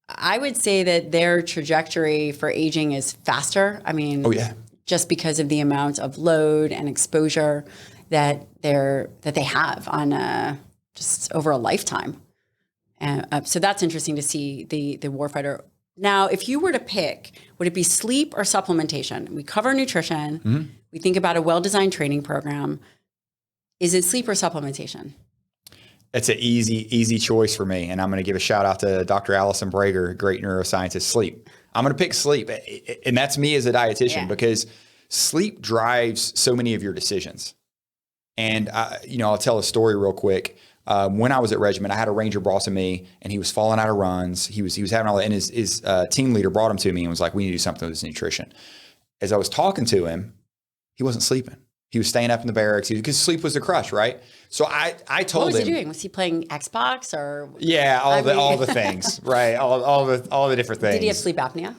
I would say that their trajectory for aging is faster. I mean, just because of the amount of load and exposure that they have on just over a lifetime. And so that's interesting to see the warfighter. Now, if you were to pick, would it be sleep or supplementation? We cover nutrition. We think about a well-designed training program. Is it sleep or supplementation? It's an easy choice for me. And I'm going to give a shout out to Dr. Allison Brager, great neuroscientist, sleep. I'm going to pick sleep. And that's me as a dietitian because sleep drives so many of your decisions. And, I'll tell a story real quick. When I was at Regiment, I had a Ranger boss of me, and he was falling out of runs. He was having all that, and his team leader brought him to me and was like, "We need to do something with his nutrition." As I was talking to him, he wasn't sleeping. He was staying up in the barracks because sleep was the crush, right? So I told him. What was he doing? Was he playing Xbox or? Yeah, all the things, right? All the different things. Did he have sleep apnea?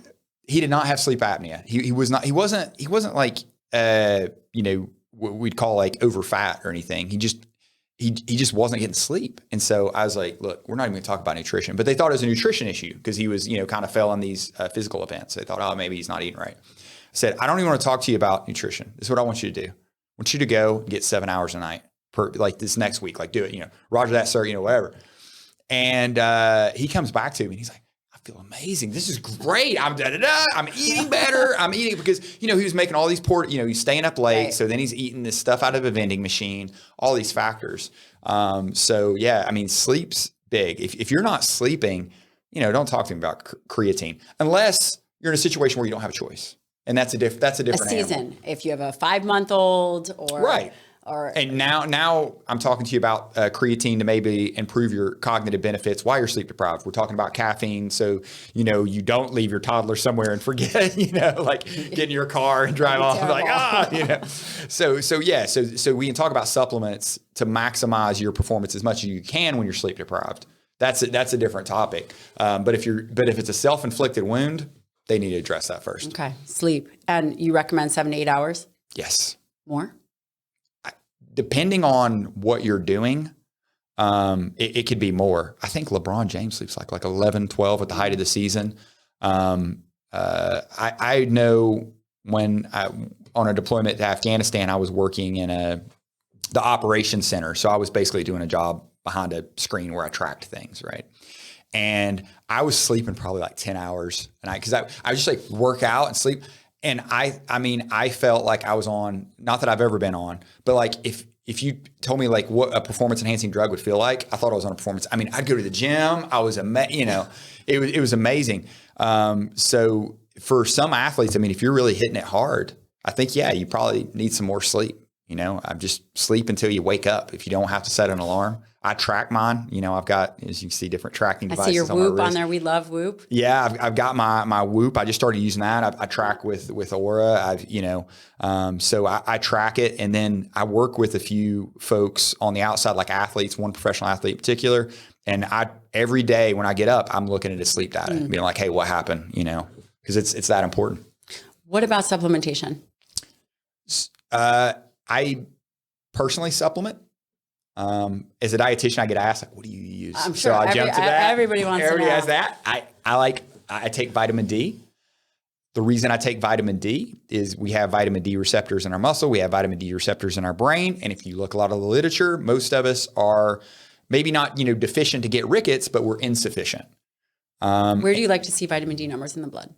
He did not have sleep apnea. He wasn't like what we'd call like over fat or anything. He just wasn't getting sleep. And so I was like, look, we're not even going to talk about nutrition. But they thought it was a nutrition issue because he was, kind of fell on these physical events. They thought, oh, maybe he's not eating right. I said, I don't even want to talk to you about nutrition. This is what I want you to do. I want you to go and get 7 hours a night like this next week. Like do it, Roger that, sir, whatever. And he comes back to me and he's like, I feel amazing. This is great. I'm eating better. I'm eating because, he was making all these he's staying up late. Right. So then he's eating this stuff out of a vending machine, all these factors. Sleep's big. If you're not sleeping, don't talk to me about creatine unless you're in a situation where you don't have a choice. And that's a different season. animal. If you have a 5-month-old or right. And now I'm talking to you about creatine to maybe improve your cognitive benefits while you're sleep deprived. We're talking about caffeine. So, you don't leave your toddler somewhere and forget, like get in your car and drive off So we can talk about supplements to maximize your performance as much as you can when you're sleep deprived. That's a different topic. But if it's a self-inflicted wound, they need to address that first. Okay. Sleep. And you recommend 7 to 8 hours? Yes. More? Depending on what you're doing, it could be more. I think LeBron James sleeps like 11, 12 at the height of the season. I know when on a deployment to Afghanistan, I was working in the operations center. So I was basically doing a job behind a screen where I tracked things, right? And I was sleeping probably like 10 hours a night because I just like work out and sleep. And I felt like I was on, not that I've ever been on, but like if you told me like what a performance enhancing drug would feel like, I thought I was on a performance. I'd go to the gym. I was, it was amazing. So for some athletes, if you're really hitting it hard, I think, you probably need some more sleep. I'm just sleep until you wake up. If you don't have to set an alarm, I track mine. I've got, as you can see, different tracking devices. I see your Whoop on there. We love Whoop. Yeah, I've got my Whoop. I just started using that. I track with Aura. So I track it, and then I work with a few folks on the outside, like athletes, one professional athlete in particular. And every day when I get up, I'm looking at his sleep data, being like, hey, what happened? Because it's that important. What about supplementation? I personally supplement. As a dietitian, I get asked, like, what do you use? I'm sure. So I jump to that. Everybody wants to know. Everybody has that. I take vitamin D. The reason I take vitamin D is we have vitamin D receptors in our muscle. We have vitamin D receptors in our brain. And if you look a lot of the literature, most of us are maybe not, deficient to get rickets, but we're insufficient. Where do you like to see vitamin D numbers in the blood?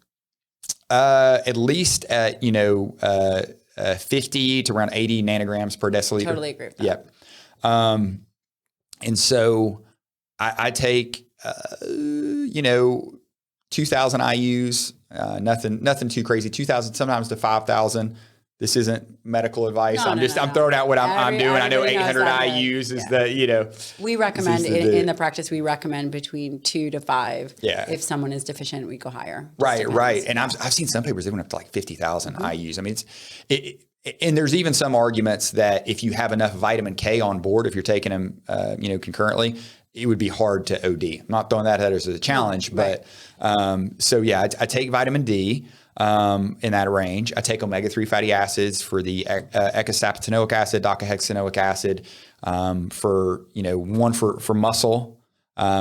At least at, 50 to around 80 nanograms per deciliter. Totally agree with that. Yep. And so I take, 2,000 IUs, nothing too crazy, 2,000, sometimes to 5,000. This isn't medical advice. I'm throwing out what I'm doing. I know 800 IUs is we recommend in the practice, we recommend between 2 to 5. Yeah. If someone is deficient, we go higher. Right. And I've seen some papers that went up to like 50,000 IUs. I mean, and there's even some arguments that if you have enough vitamin K on board, if you're taking them, concurrently, it would be hard to OD. I'm not throwing that out as a challenge, but I take vitamin D in that range. I take omega-3 fatty acids for the eicosapentaenoic acid, docosahexaenoic acid, for muscle,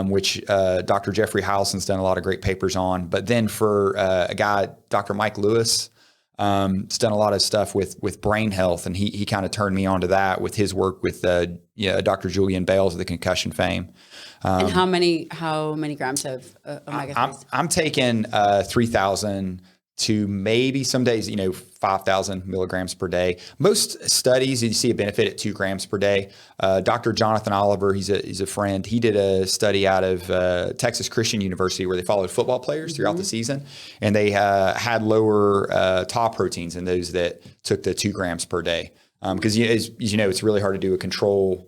which Dr. Jeffrey Howelson's done a lot of great papers on. But then for a guy, Dr. Mike Lewis, has done a lot of stuff with brain health, and he kind of turned me on to that with his work with Dr. Julian Bales of the concussion fame. And how many grams of omega-3s? I'm taking 3,000 to maybe some days, 5,000 milligrams per day. Most studies, you see a benefit at 2 grams per day. Dr. Jonathan Oliver, he's a friend. He did a study out of Texas Christian University where they followed football players throughout the season, and they had lower tau proteins than those that took the 2 grams per day. Because as you know, it's really hard to do a control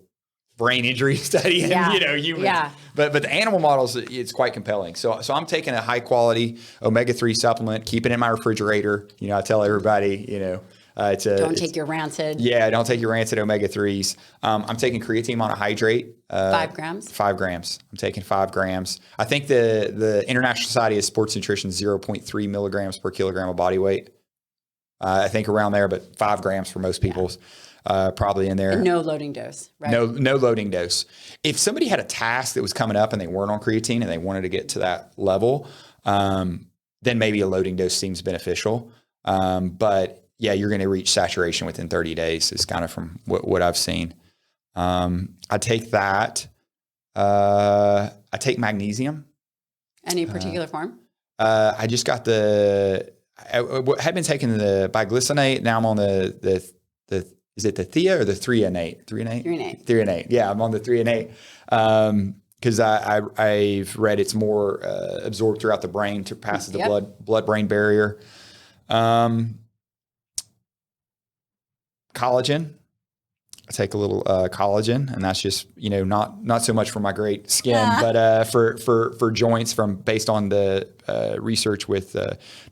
brain injury study in humans. Yeah. But the animal models, it's quite compelling. So I'm taking a high quality omega-3 supplement, keeping it in my refrigerator. I tell everybody, don't take your rancid. Yeah, don't take your rancid omega-3s. I'm taking creatine monohydrate. 5 grams? 5 grams. I'm taking 5 grams. I think the International Society of Sports Nutrition, 0.3 milligrams per kilogram of body weight. I think around there, but 5 grams for most people's. Probably in there. And no loading dose, right? No loading dose. If somebody had a task that was coming up and they weren't on creatine and they wanted to get to that level, then maybe a loading dose seems beneficial. But yeah, you're going to reach saturation within 30 days is kind of from what I've seen. I take that. I take magnesium. Any particular form? I just got I had been taking the biglycinate. Now I'm on the is it the Thea or the 3-and-8? 3-and-8? 3-and-8. 3-and-8. Yeah, I'm on the 3-and-8. Because I've read it's more absorbed throughout the brain to passes the blood-brain barrier. Collagen. I take a little collagen, and that's just not so much for my great skin, but for joints based on the research with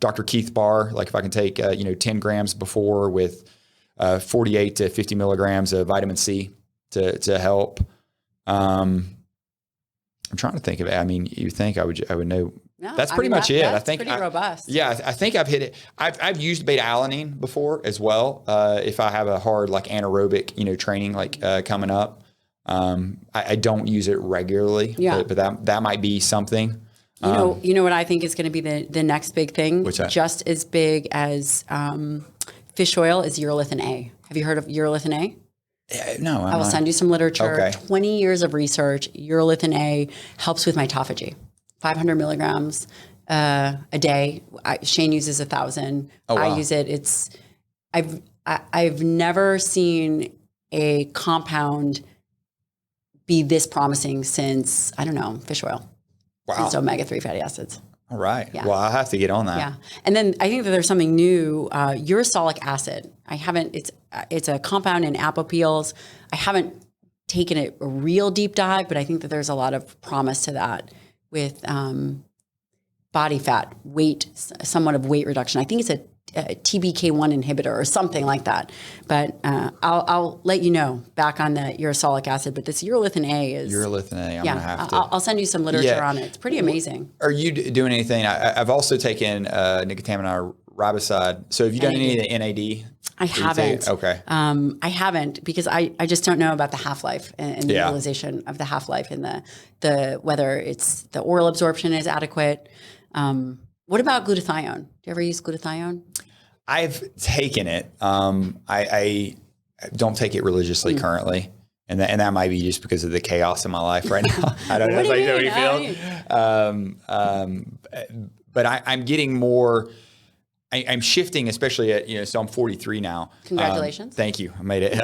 Dr. Keith Barr. Like if I can take 10 grams before with 48 to 50 milligrams of vitamin C to help. I'm trying to think of it. I mean, you think I would know. No, that's pretty much it. I think pretty robust. Yeah, I think I've hit it. I've used beta alanine before as well. If I have a hard like anaerobic training coming up, I don't use it regularly. Yeah, but that might be something. You know what I think is going to be the next big thing. What's that? Just as big as fish oil is urolithin A. Have you heard of urolithin A? No. I will send you some literature. Okay. 20 years of research. Urolithin A helps with mitophagy. 500 milligrams a day. Shane uses 1,000. Oh, wow. I use it. I've never seen a compound be this promising since, I don't know, fish oil. Wow. Since omega-3 fatty acids. All right. Yeah. Well, I'll have to get on that. Yeah. And then I think that there's something new, uracilic acid. It's a compound in apple peels. I haven't taken a real deep dive, but I think that there's a lot of promise to that with body fat, weight, somewhat of weight reduction. I think it's a TBK1 inhibitor or something like that. But I'll let you know back on the uracilic acid. But this urolithin A is... Urolithin A, I'm going to have to... I'll send you some literature on it. It's pretty amazing. Are you doing anything? I've also taken nicotinamide riboside. So have you done any of the NAD? I haven't. Okay. I haven't because I just don't know about the half-life and the utilization of the half-life and the whether it's the oral absorption is adequate. What about glutathione? Do you ever use glutathione? I've taken it. I don't take it religiously currently. And that might be just because of the chaos in my life right now. I don't know if I feel. But I'm getting more... I'm shifting, especially at, so I'm 43 now. Congratulations. Thank you. I made it.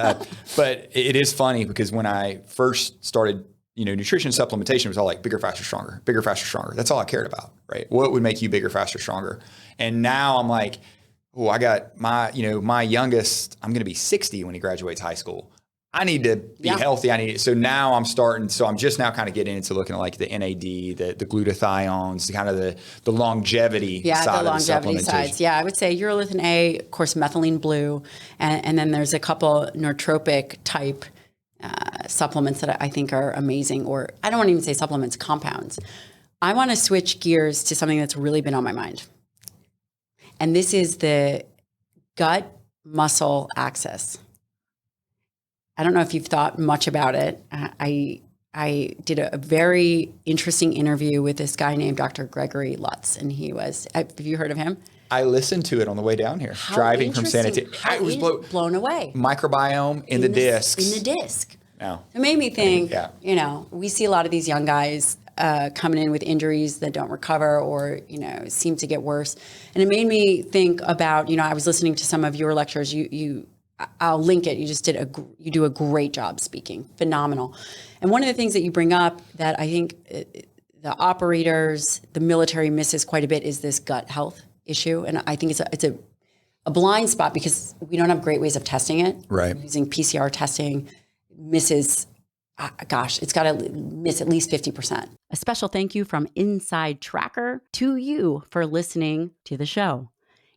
But it is funny because when I first started, nutrition supplementation was all like bigger, faster, stronger, bigger, faster, stronger. That's all I cared about, right? What would make you bigger, faster, stronger? And now I'm like, oh, I got my youngest, I'm going to be 60 when he graduates high school. I need to be healthy. So now I'm just now kind of getting into looking at like the NAD, the glutathiones, kind of the longevity side of the supplementation. Sides. Yeah, I would say urolithin A, of course, methylene blue, and then there's a couple nootropic type supplements that I think are amazing, or I don't want to even say supplements, compounds. I want to switch gears to something that's really been on my mind. And this is the gut muscle axis. I don't know if you've thought much about it. I did a very interesting interview with this guy named Dr. Gregory Lutz, and have you heard of him? I listened to it on the way down here, driving from San Antonio. I was blown away. Microbiome in the discs. In the disc. No. It made me think, we see a lot of these young guys coming in with injuries that don't recover or, seem to get worse. And it made me think about, I was listening to some of your lectures. I'll link it. You do a great job speaking. Phenomenal. And one of the things that you bring up that I think the operators, the military misses quite a bit is this gut health issue. And I think it's a blind spot because we don't have great ways of testing it. Right. Using PCR testing misses, it's got to miss at least 50%. A special thank you from Inside Tracker to you for listening to the show.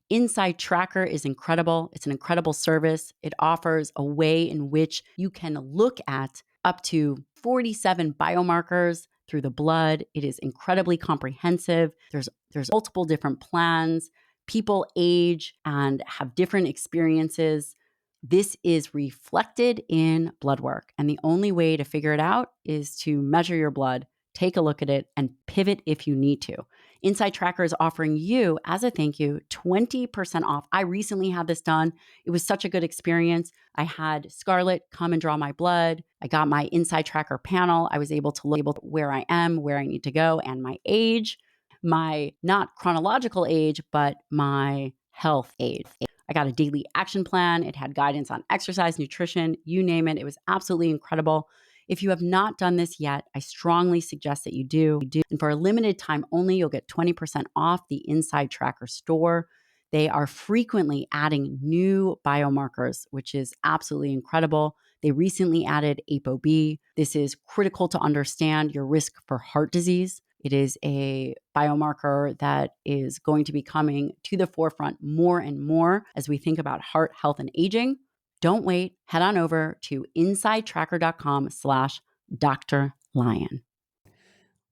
Inside Tracker is incredible. It's an incredible service. It offers a way in which you can look at up to 47 biomarkers through the blood. It is incredibly comprehensive. There's multiple different plans. People age and have different experiences. This is reflected in blood work. And the only way to figure it out is to measure your blood, take a look at it, and pivot if you need to. Inside Tracker is offering you, as a thank you, 20% off. I recently had this done. It was such a good experience. I had Scarlett come and draw my blood. I got my Inside Tracker panel. I was able to look where I am, where I need to go, and my age, my not chronological age, but my health age. I got a daily action plan. It had guidance on exercise, nutrition, you name it. It was absolutely incredible. If you have not done this yet, I strongly suggest that you do. And for a limited time only, you'll get 20% off the Inside Tracker store. They are frequently adding new biomarkers, which is absolutely incredible. They recently added ApoB. This is critical to understand your risk for heart disease. It is a biomarker that is going to be coming to the forefront more and more as we think about heart health and aging. Don't wait. Head on over to insidetracker.com/Dr. Lyon.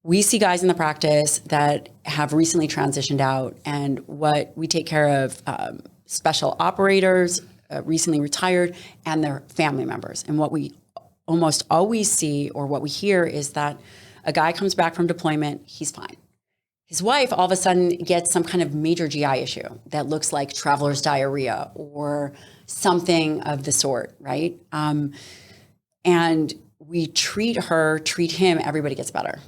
We see guys in the practice that have recently transitioned out, and what we take care of special operators, recently retired, and their family members. And what we almost always see, or what we hear, is that a guy comes back from deployment, he's fine. His wife all of a sudden gets some kind of major GI issue that looks like traveler's diarrhea or something of the sort, right? And we treat him, everybody gets better.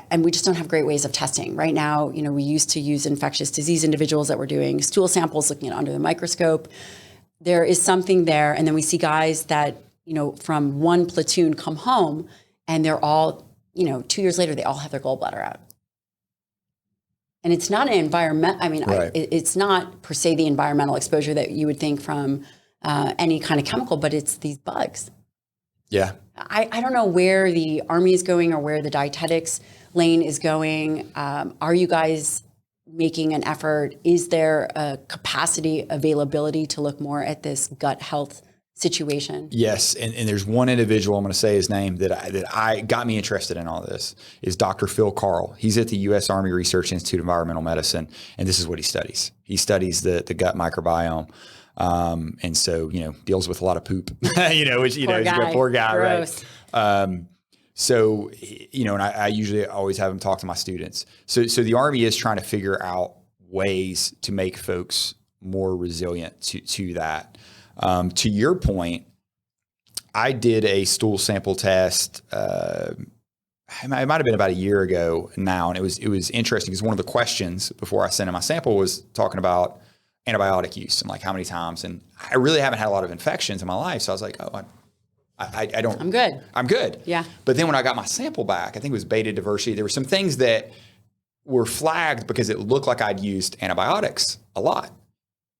And we just don't have great ways of testing. Right now, we used to use infectious disease individuals that were doing stool samples, looking at under the microscope. There is something there. And then we see guys that, from one platoon come home and they're all, 2 years later, they all have their gallbladder out. And it's not an environment. Right. It's not per se the environmental exposure that you would think from any kind of chemical, but it's these bugs. Yeah. I don't know where the Army is going or where the dietetics lane is going. Are you guys making an effort? Is there a capacity availability to look more at this gut health situation? Yes, and there's one individual, I'm going to say his name, that I got me interested in all this, is Dr. Phil Carl. He's at the U.S. Army Research Institute of Environmental Medicine, and this is what he studies. He studies the gut microbiome, and so, deals with a lot of poop, which, he's a poor guy, Gross. right? So, and I usually always have him talk to my students. So the Army is trying to figure out ways to make folks more resilient to that. To your point, I did a stool sample test. It might have been about a year ago now, and it was interesting because one of the questions before I sent in my sample was talking about antibiotic use and like how many times. And I really haven't had a lot of infections in my life, so I was like, oh, I don't. I'm good. I'm good. Yeah. But then when I got my sample back, I think it was beta diversity. There were some things that were flagged because it looked like I'd used antibiotics a lot,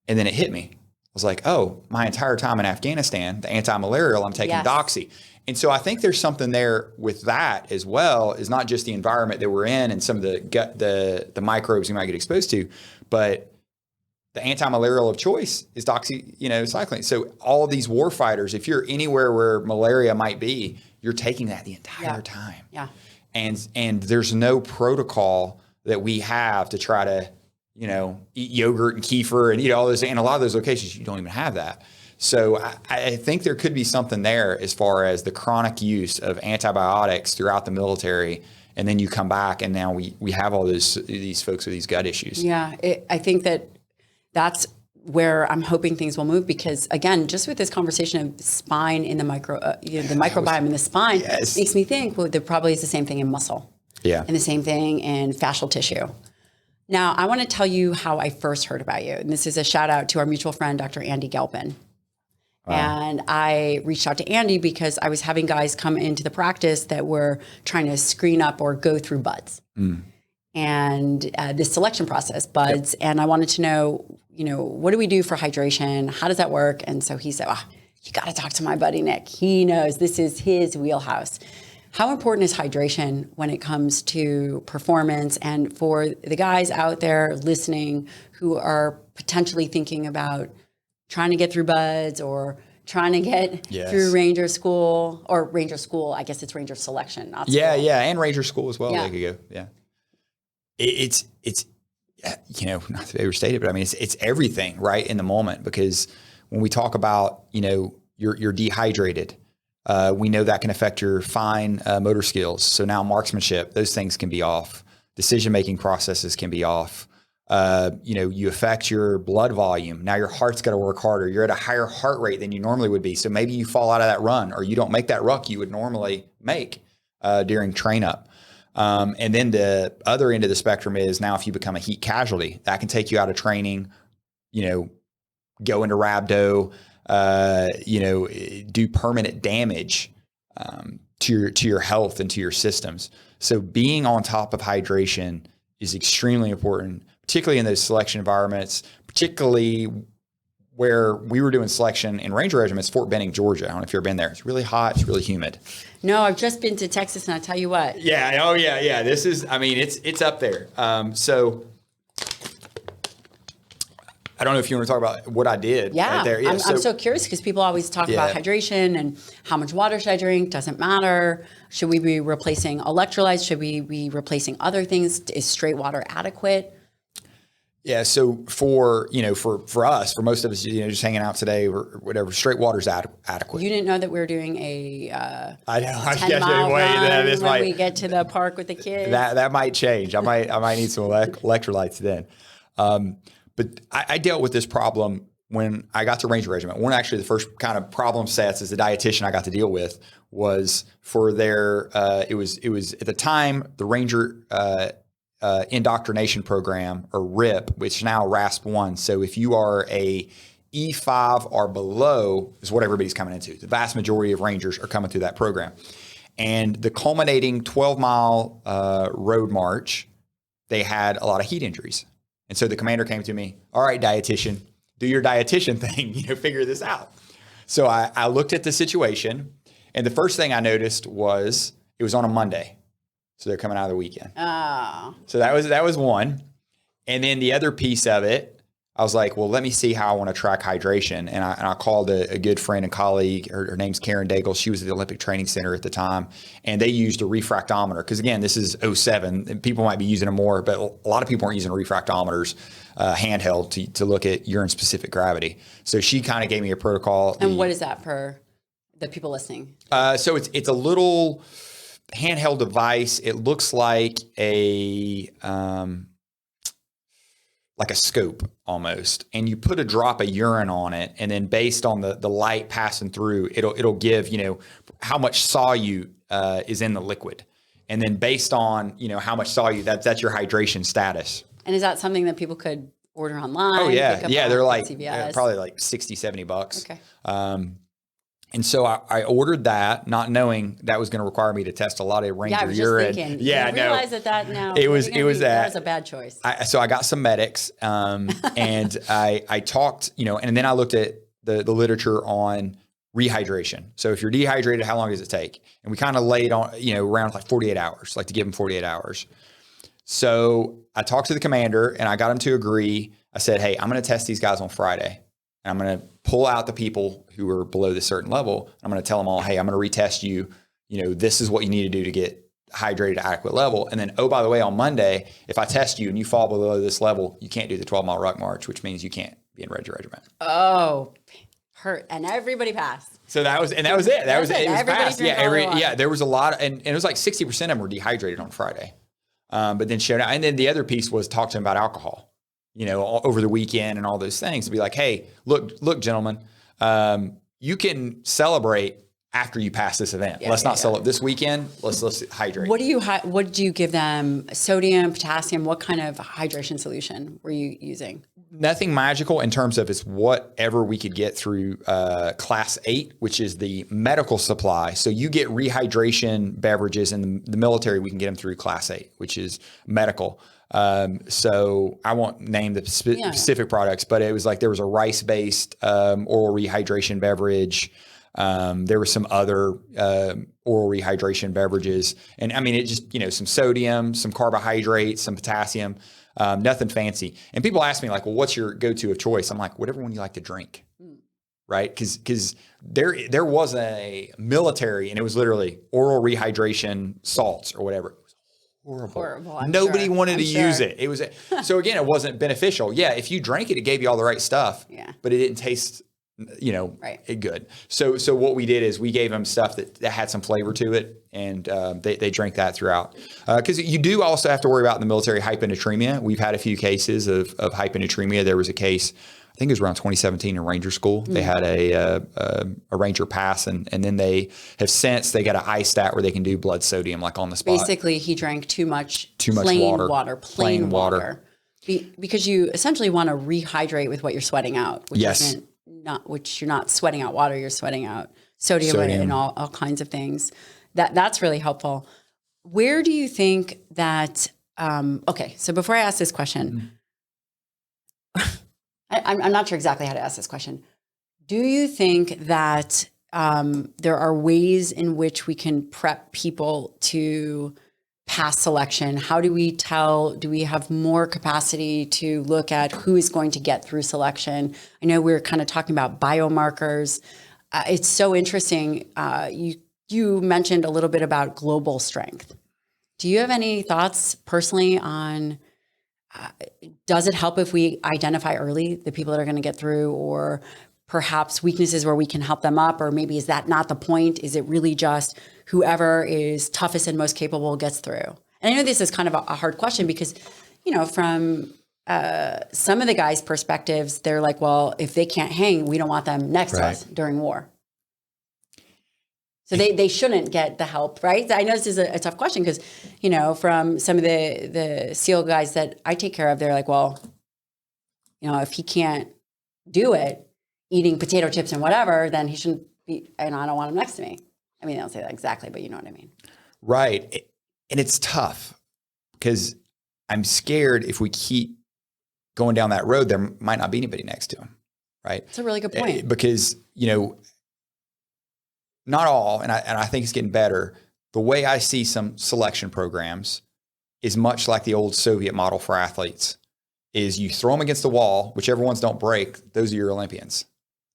and then it hit me. I was like, oh, my entire time in Afghanistan, the anti-malarial, I'm taking Doxy. And so I think there's something there with that as well, is not just the environment that we're in and some of the gut, the microbes you might get exposed to, but the anti-malarial of choice is doxycycline. So all of these warfighters, if you're anywhere where malaria might be, you're taking that the entire time. Yeah. And there's no protocol that we have to try to, eat yogurt and kefir and eat all this. And a lot of those locations, you don't even have that. So I think there could be something there as far as the chronic use of antibiotics throughout the military. And then you come back and now we have all these folks with these gut issues. Yeah. I think that's where I'm hoping things will move, because again, just with this conversation of spine in the microbiome in the spine, makes me think, well, there probably is the same thing in muscle. Yeah. And the same thing in fascial tissue. Now, I want to tell you how I first heard about you. And this is a shout out to our mutual friend, Dr. Andy Galpin. Wow. And I reached out to Andy because I was having guys come into the practice that were trying to screen up or go through buds. And this selection process, buds. Yep. And I wanted to know, what do we do for hydration? How does that work? And so he said, you got to talk to my buddy, Nick. He knows, this is his wheelhouse. How important is hydration when it comes to performance? And for the guys out there listening who are potentially thinking about trying to get through buds or trying to get through Ranger School, I guess it's Ranger Selection, not school. Yeah, and Ranger School as well. They could go, yeah. It's not to overstate it, but I mean, it's everything right in the moment, because when we talk about, you're dehydrated, we know that can affect your fine motor skills. So now marksmanship, those things can be off. Decision-making processes can be off. You affect your blood volume. Now your heart's got to work harder. You're at a higher heart rate than you normally would be. So maybe you fall out of that run, or you don't make that ruck you would normally make during train up. And then the other end of the spectrum is now if you become a heat casualty, that can take you out of training, go into rhabdo, do permanent damage to your health and to your systems. So being on top of hydration is extremely important, particularly in those selection environments, particularly where we were doing selection in Ranger Regiments, Fort Benning, Georgia. I don't know if you've ever been there. It's really hot. It's really humid. No, I've just been to Texas, and I tell you what. Yeah. Oh, yeah. This is, it's up there. So I don't know if you want to talk about what I did. Yeah. Right there. Yeah. I'm so curious, because people always talk about hydration and how much water should I drink? Doesn't matter. Should we be replacing electrolytes? Should we be replacing other things? Is straight water adequate? Yeah. So for us, for most of us, just hanging out today or whatever, straight water's adequate. You didn't know that we were doing a I know. 10-mile run when we get to the park with the kids. That might change. I might need some electrolytes then. But I dealt with this problem when I got to Ranger Regiment. One, actually, the first kind of problem sets as a dietitian I got to deal with was for their, it was at the time, the Ranger indoctrination program, or RIP, which is now RASP 1. So if you are a E5 or below is what everybody's coming into. The vast majority of Rangers are coming through that program. And the culminating 12-mile road march, they had a lot of heat injuries. And so the commander came to me, all right, dietitian, do your dietitian thing, figure this out. So I looked at the situation, And the first thing I noticed was it was on a Monday. So they're coming out of the weekend. Oh. So that was one. And then the other piece of it, I was like, well, let me see how I want to track hydration. And I called a good friend and colleague. Her name's Karen Daigle. She was at the Olympic Training Center at the time. And they used a refractometer. Because again, this is '07. And people might be using them more, but a lot of people aren't using refractometers handheld to look at urine-specific gravity. So she kind of gave me a protocol. And what is that for the people listening? So it's a little handheld device. It looks like a scope almost, and you put a drop of urine on it, and then based on the light passing through, it'll give how much solute is in the liquid, and then based on how much solute, that's your hydration status. And is that something that people could order online? Oh yeah, they're like CVS? probably like $60-$70. Okay. And so I ordered that, not knowing that was going to require me to test a lot of Ranger urine. Thinking. Yeah, I realize that now. It was that was a bad choice. So I got some medics, and I talked, and then I looked at the literature on rehydration. So if you're dehydrated, how long does it take? And we kind of laid on, around like 48 hours, like to give them 48 hours. So I talked to the commander and I got him to agree. I said, hey, I'm going to test these guys on Friday. And I'm going to pull out the people who are below this certain level. I'm going to tell them all, hey, I'm going to retest you. This is what you need to do to get hydrated at adequate level. And then, oh, by the way, on Monday, if I test you and you fall below this level, you can't do the 12-mile ruck march, which means you can't be in Ranger Regiment. Oh, hurt. And everybody passed. So that was it. That was it. It was passed. Yeah, there was a lot, and it was like 60% of them were dehydrated on Friday. But then showed out. And then the other piece was talk to them about alcohol. Over the weekend and all those things, to be like, hey, look, gentlemen, you can celebrate after you pass this event. Let's not celebrate this weekend. Let's hydrate. What do you give them? Sodium, potassium? What kind of hydration solution were you using? Nothing magical in terms of it's whatever we could get through Class 8, which is the medical supply. So you get rehydration beverages in the military. We can get them through Class 8, which is medical. So I won't name the specific products, but it was like there was a rice-based oral rehydration beverage. There were some other oral rehydration beverages. And I mean, it just, some sodium, some carbohydrates, some potassium, nothing fancy. And people ask me like, well, what's your go-to of choice? I'm like, whatever one you like to drink. Right? Because there was a military, and it was literally oral rehydration salts or whatever. Horrible. Nobody wanted to use it. It was so again, it wasn't beneficial. Yeah, if you drank it gave you all the right stuff. Yeah. But it didn't taste, it good. So what we did is we gave them stuff that had some flavor to it, and they drank that throughout. Because you do also have to worry about in the military hyponatremia. We've had a few cases of hyponatremia. There was a case, I think it was around 2017 in Ranger School. They had a Ranger pass, and then they have since they got an ISTAT where they can do blood sodium like on the spot. Basically, he drank too much plain water. Because you essentially want to rehydrate with what you're sweating out. Which you're not sweating out water, you're sweating out sodium. And all kinds of things. That's really helpful. Where do you think that? Okay, so before I ask this question. I'm not sure exactly how to ask this question. Do you think that there are ways in which we can prep people to pass selection? How do we tell? Do we have more capacity to look at who is going to get through selection? I know we're kind of talking about biomarkers. It's so interesting. You mentioned a little bit about global strength. Do you have any thoughts personally on does it help if we identify early the people that are going to get through, or perhaps weaknesses where we can help them up? Or maybe is that not the point? Is it really just whoever is toughest and most capable gets through? And I know this is kind of a hard question because, from some of the guys' perspectives, they're like, well, if they can't hang, we don't want them next to us during war. So they shouldn't get the help, right? I know this is a tough question because, from some of the SEAL guys that I take care of, they're like, well, if he can't do it, eating potato chips and whatever, then he shouldn't be, and I don't want him next to me. I mean, they don't say that exactly, but you know what I mean. Right. And it's tough because I'm scared if we keep going down that road, there might not be anybody next to him, right? That's a really good point. Because, not all, and I think it's getting better. The way I see some selection programs is much like the old Soviet model for athletes, is you throw them against the wall, whichever ones don't break, those are your Olympians.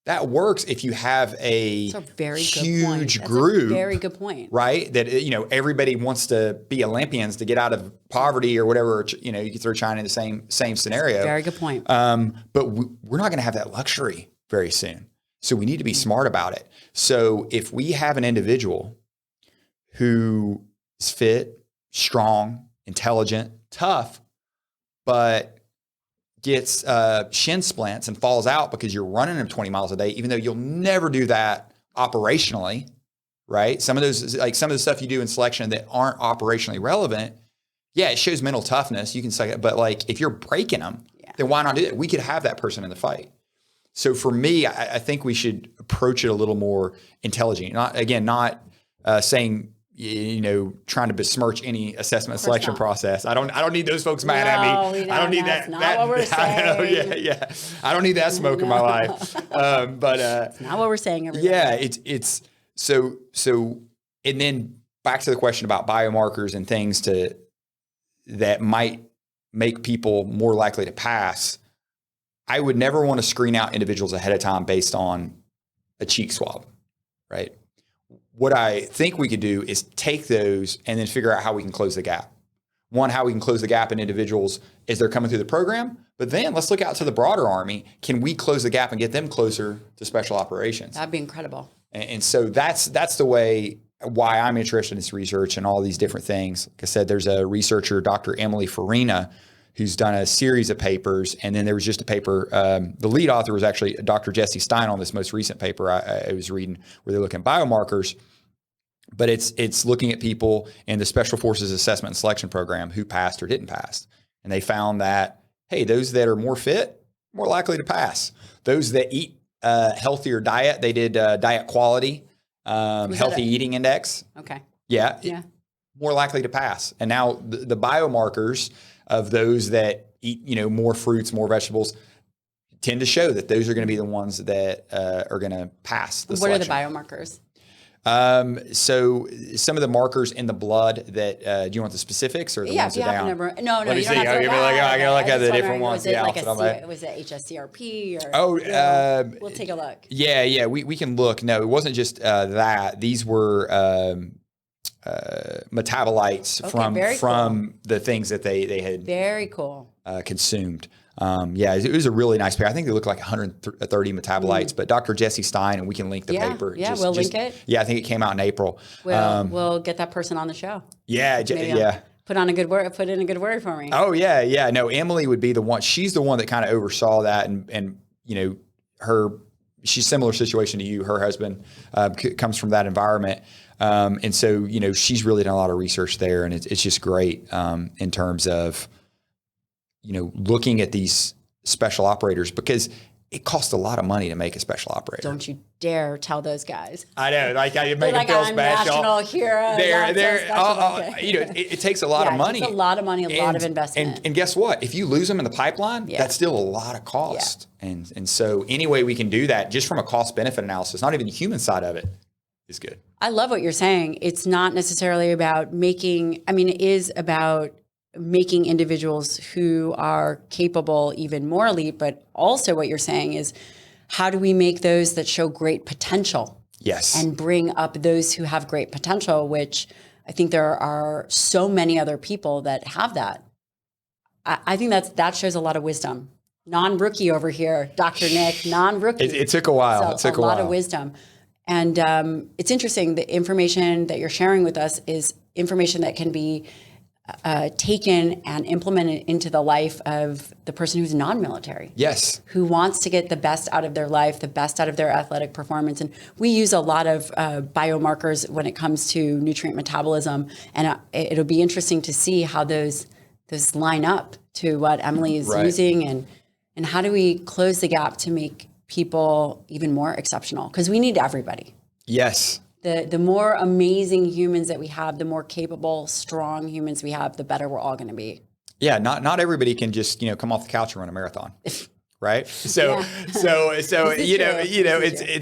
That works if you have a huge group. Very good point. Right? That, everybody wants to be Olympians to get out of poverty or whatever. You can throw China in the same scenario. Very good point. But we're not going to have that luxury very soon. So we need to be smart about it. So if we have an individual who is fit, strong, intelligent, tough, but gets shin splints and falls out because you're running them 20 miles a day, even though you'll never do that operationally, right? Some of the stuff you do in selection that aren't operationally relevant, yeah, it shows mental toughness. You can say it, but if you're breaking them, then why not do it? We could have that person in the fight. So for me, I think we should approach it a little more intelligent. Not saying, trying to besmirch any assessment selection process. I don't need those folks mad at me. I don't need that. That's not what we're saying. Yeah. I don't need that smoke in my life. But it's not what we're saying. Everybody. Yeah, it's so. And then back to the question about biomarkers and things that might make people more likely to pass. I would never want to screen out individuals ahead of time based on a cheek swab, right? What I think we could do is take those and then figure out how we can close the gap. One, how we can close the gap in individuals as they're coming through the program, but then let's look out to the broader Army. Can we close the gap and get them closer to special operations? That'd be incredible. And so that's the way why I'm interested in this research and all these different things. Like I said, there's a researcher, Dr. Emily Farina, who's done a series of papers. And then there was just a paper, the lead author was actually Dr. Jesse Stein on this most recent paper I was reading, where they're looking at biomarkers. But it's looking at people in the Special Forces Assessment and Selection Program who passed or didn't pass. And they found that, hey, those that are more fit, more likely to pass. Those that eat healthier diet, they did diet quality, healthy eating index. Okay. Yeah. More likely to pass. And now the biomarkers of those that eat, more fruits, more vegetables, tend to show that those are going to be the ones that are going to pass the selection. What are the biomarkers? So some of the markers in the blood that, do you want the specifics or the ones that down? No, Let me you see. don't have to. I gotta look at the different ones. Was it HSCRP or? We'll take a look. Yeah. We can look. No, it wasn't just that. These were metabolites from the things that they had very cool consumed. It was a really nice paper. I think they look like 130 metabolites, but Dr. Jesse Stein, and we can link the paper. Yeah, we'll link it. Yeah, I think it came out in April. We'll get that person on the show. Yeah. Put in a good word for me. Oh, yeah. No, Emily would be the one. She's the one that kind of oversaw that. And she's similar situation to you. Her husband comes from that environment. And so, she's really done a lot of research there. And it's just great in terms of, looking at these special operators, because it costs a lot of money to make a special operator. Don't you dare tell those guys. I know, I make them feel special. National hero. It takes a lot of money. It takes a lot of money, a lot of investment. And guess what? If you lose them in the pipeline, that's still a lot of cost. Yeah. And so any way we can do that, just from a cost benefit analysis, not even the human side of it, is good. I love what you're saying. It's not necessarily about it is about making individuals who are capable even more elite, but also what you're saying is, how do we make those that show great potential? Yes. And bring up those who have great potential, which I think there are so many other people that have that. I think that shows a lot of wisdom. Non-rookie over here, Dr. Nick, non-rookie. It took a while. So a lot of wisdom. And it's interesting, the information that you're sharing with us is information that can be taken and implemented into the life of the person who's non-military. Yes. Who wants to get the best out of their life, the best out of their athletic performance. And we use a lot of biomarkers when it comes to nutrient metabolism. And it'll be interesting to see how those line up to what Emily is using, and how do we close the gap to make people even more exceptional? Because we need everybody. Yes. The more amazing humans that we have, the more capable, strong humans we have, the better we're all going to be. Yeah, not everybody can just come off the couch and run a marathon, right? So it's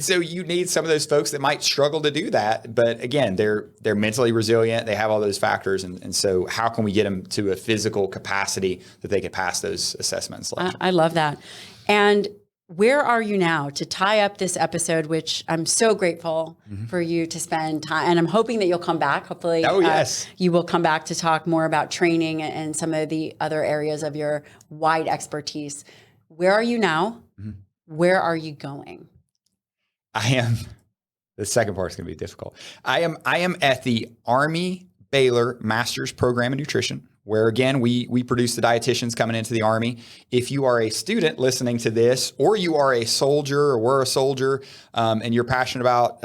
so you need some of those folks that might struggle to do that, but again, they're mentally resilient. They have all those factors, and so how can we get them to a physical capacity that they could pass those assessments? I love that. And where are you now to tie up this episode, which I'm so grateful for you to spend time, and I'm hoping that you'll come back. Hopefully, you will come back to talk more about training and some of the other areas of your wide expertise. Where are you now? Where are you going? The second part is going to be difficult. I am at the Army-Baylor Master's Program in Nutrition, where again, we produce the dietitians coming into the Army. If you are a student listening to this, or you are a soldier or were a soldier, and you're passionate about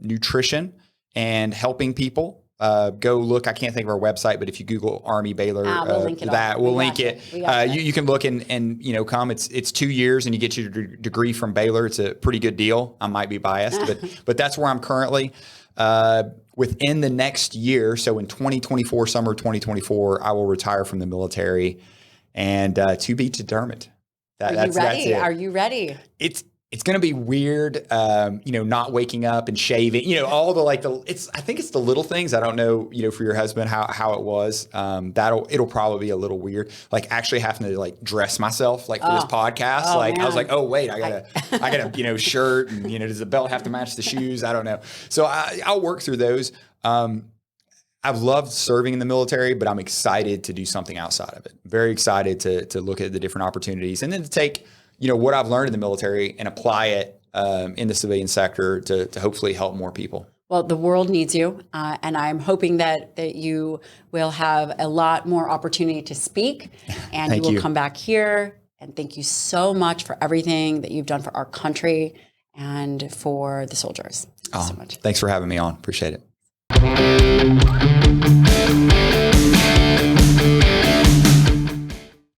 nutrition and helping people, go look. I can't think of our website, but if you Google Army-Baylor, we'll link it. We'll link it. You can look and come. It's 2 years and you get your degree from Baylor. It's a pretty good deal. I might be biased, but that's where I'm currently. Within the next year, so in 2024, summer 2024, I will retire from the military, and to be determined. That's it. Are you ready? It's going to be weird, not waking up and shaving, all the I think it's the little things. I don't know, for your husband, how it was. It'll probably be a little weird, like actually having to dress myself for this podcast. I was like, oh wait, I got a shirt and, does the belt have to match the shoes? I don't know. So I'll work through those. I've loved serving in the military, but I'm excited to do something outside of it. Very excited to look at the different opportunities and then to take what I've learned in the military and apply it in the civilian sector to hopefully help more people. Well, the world needs you, and I'm hoping that you will have a lot more opportunity to speak, and you will come back here. And thank you so much for everything that you've done for our country and for the soldiers. Thank you so much. Thanks for having me on. Appreciate it.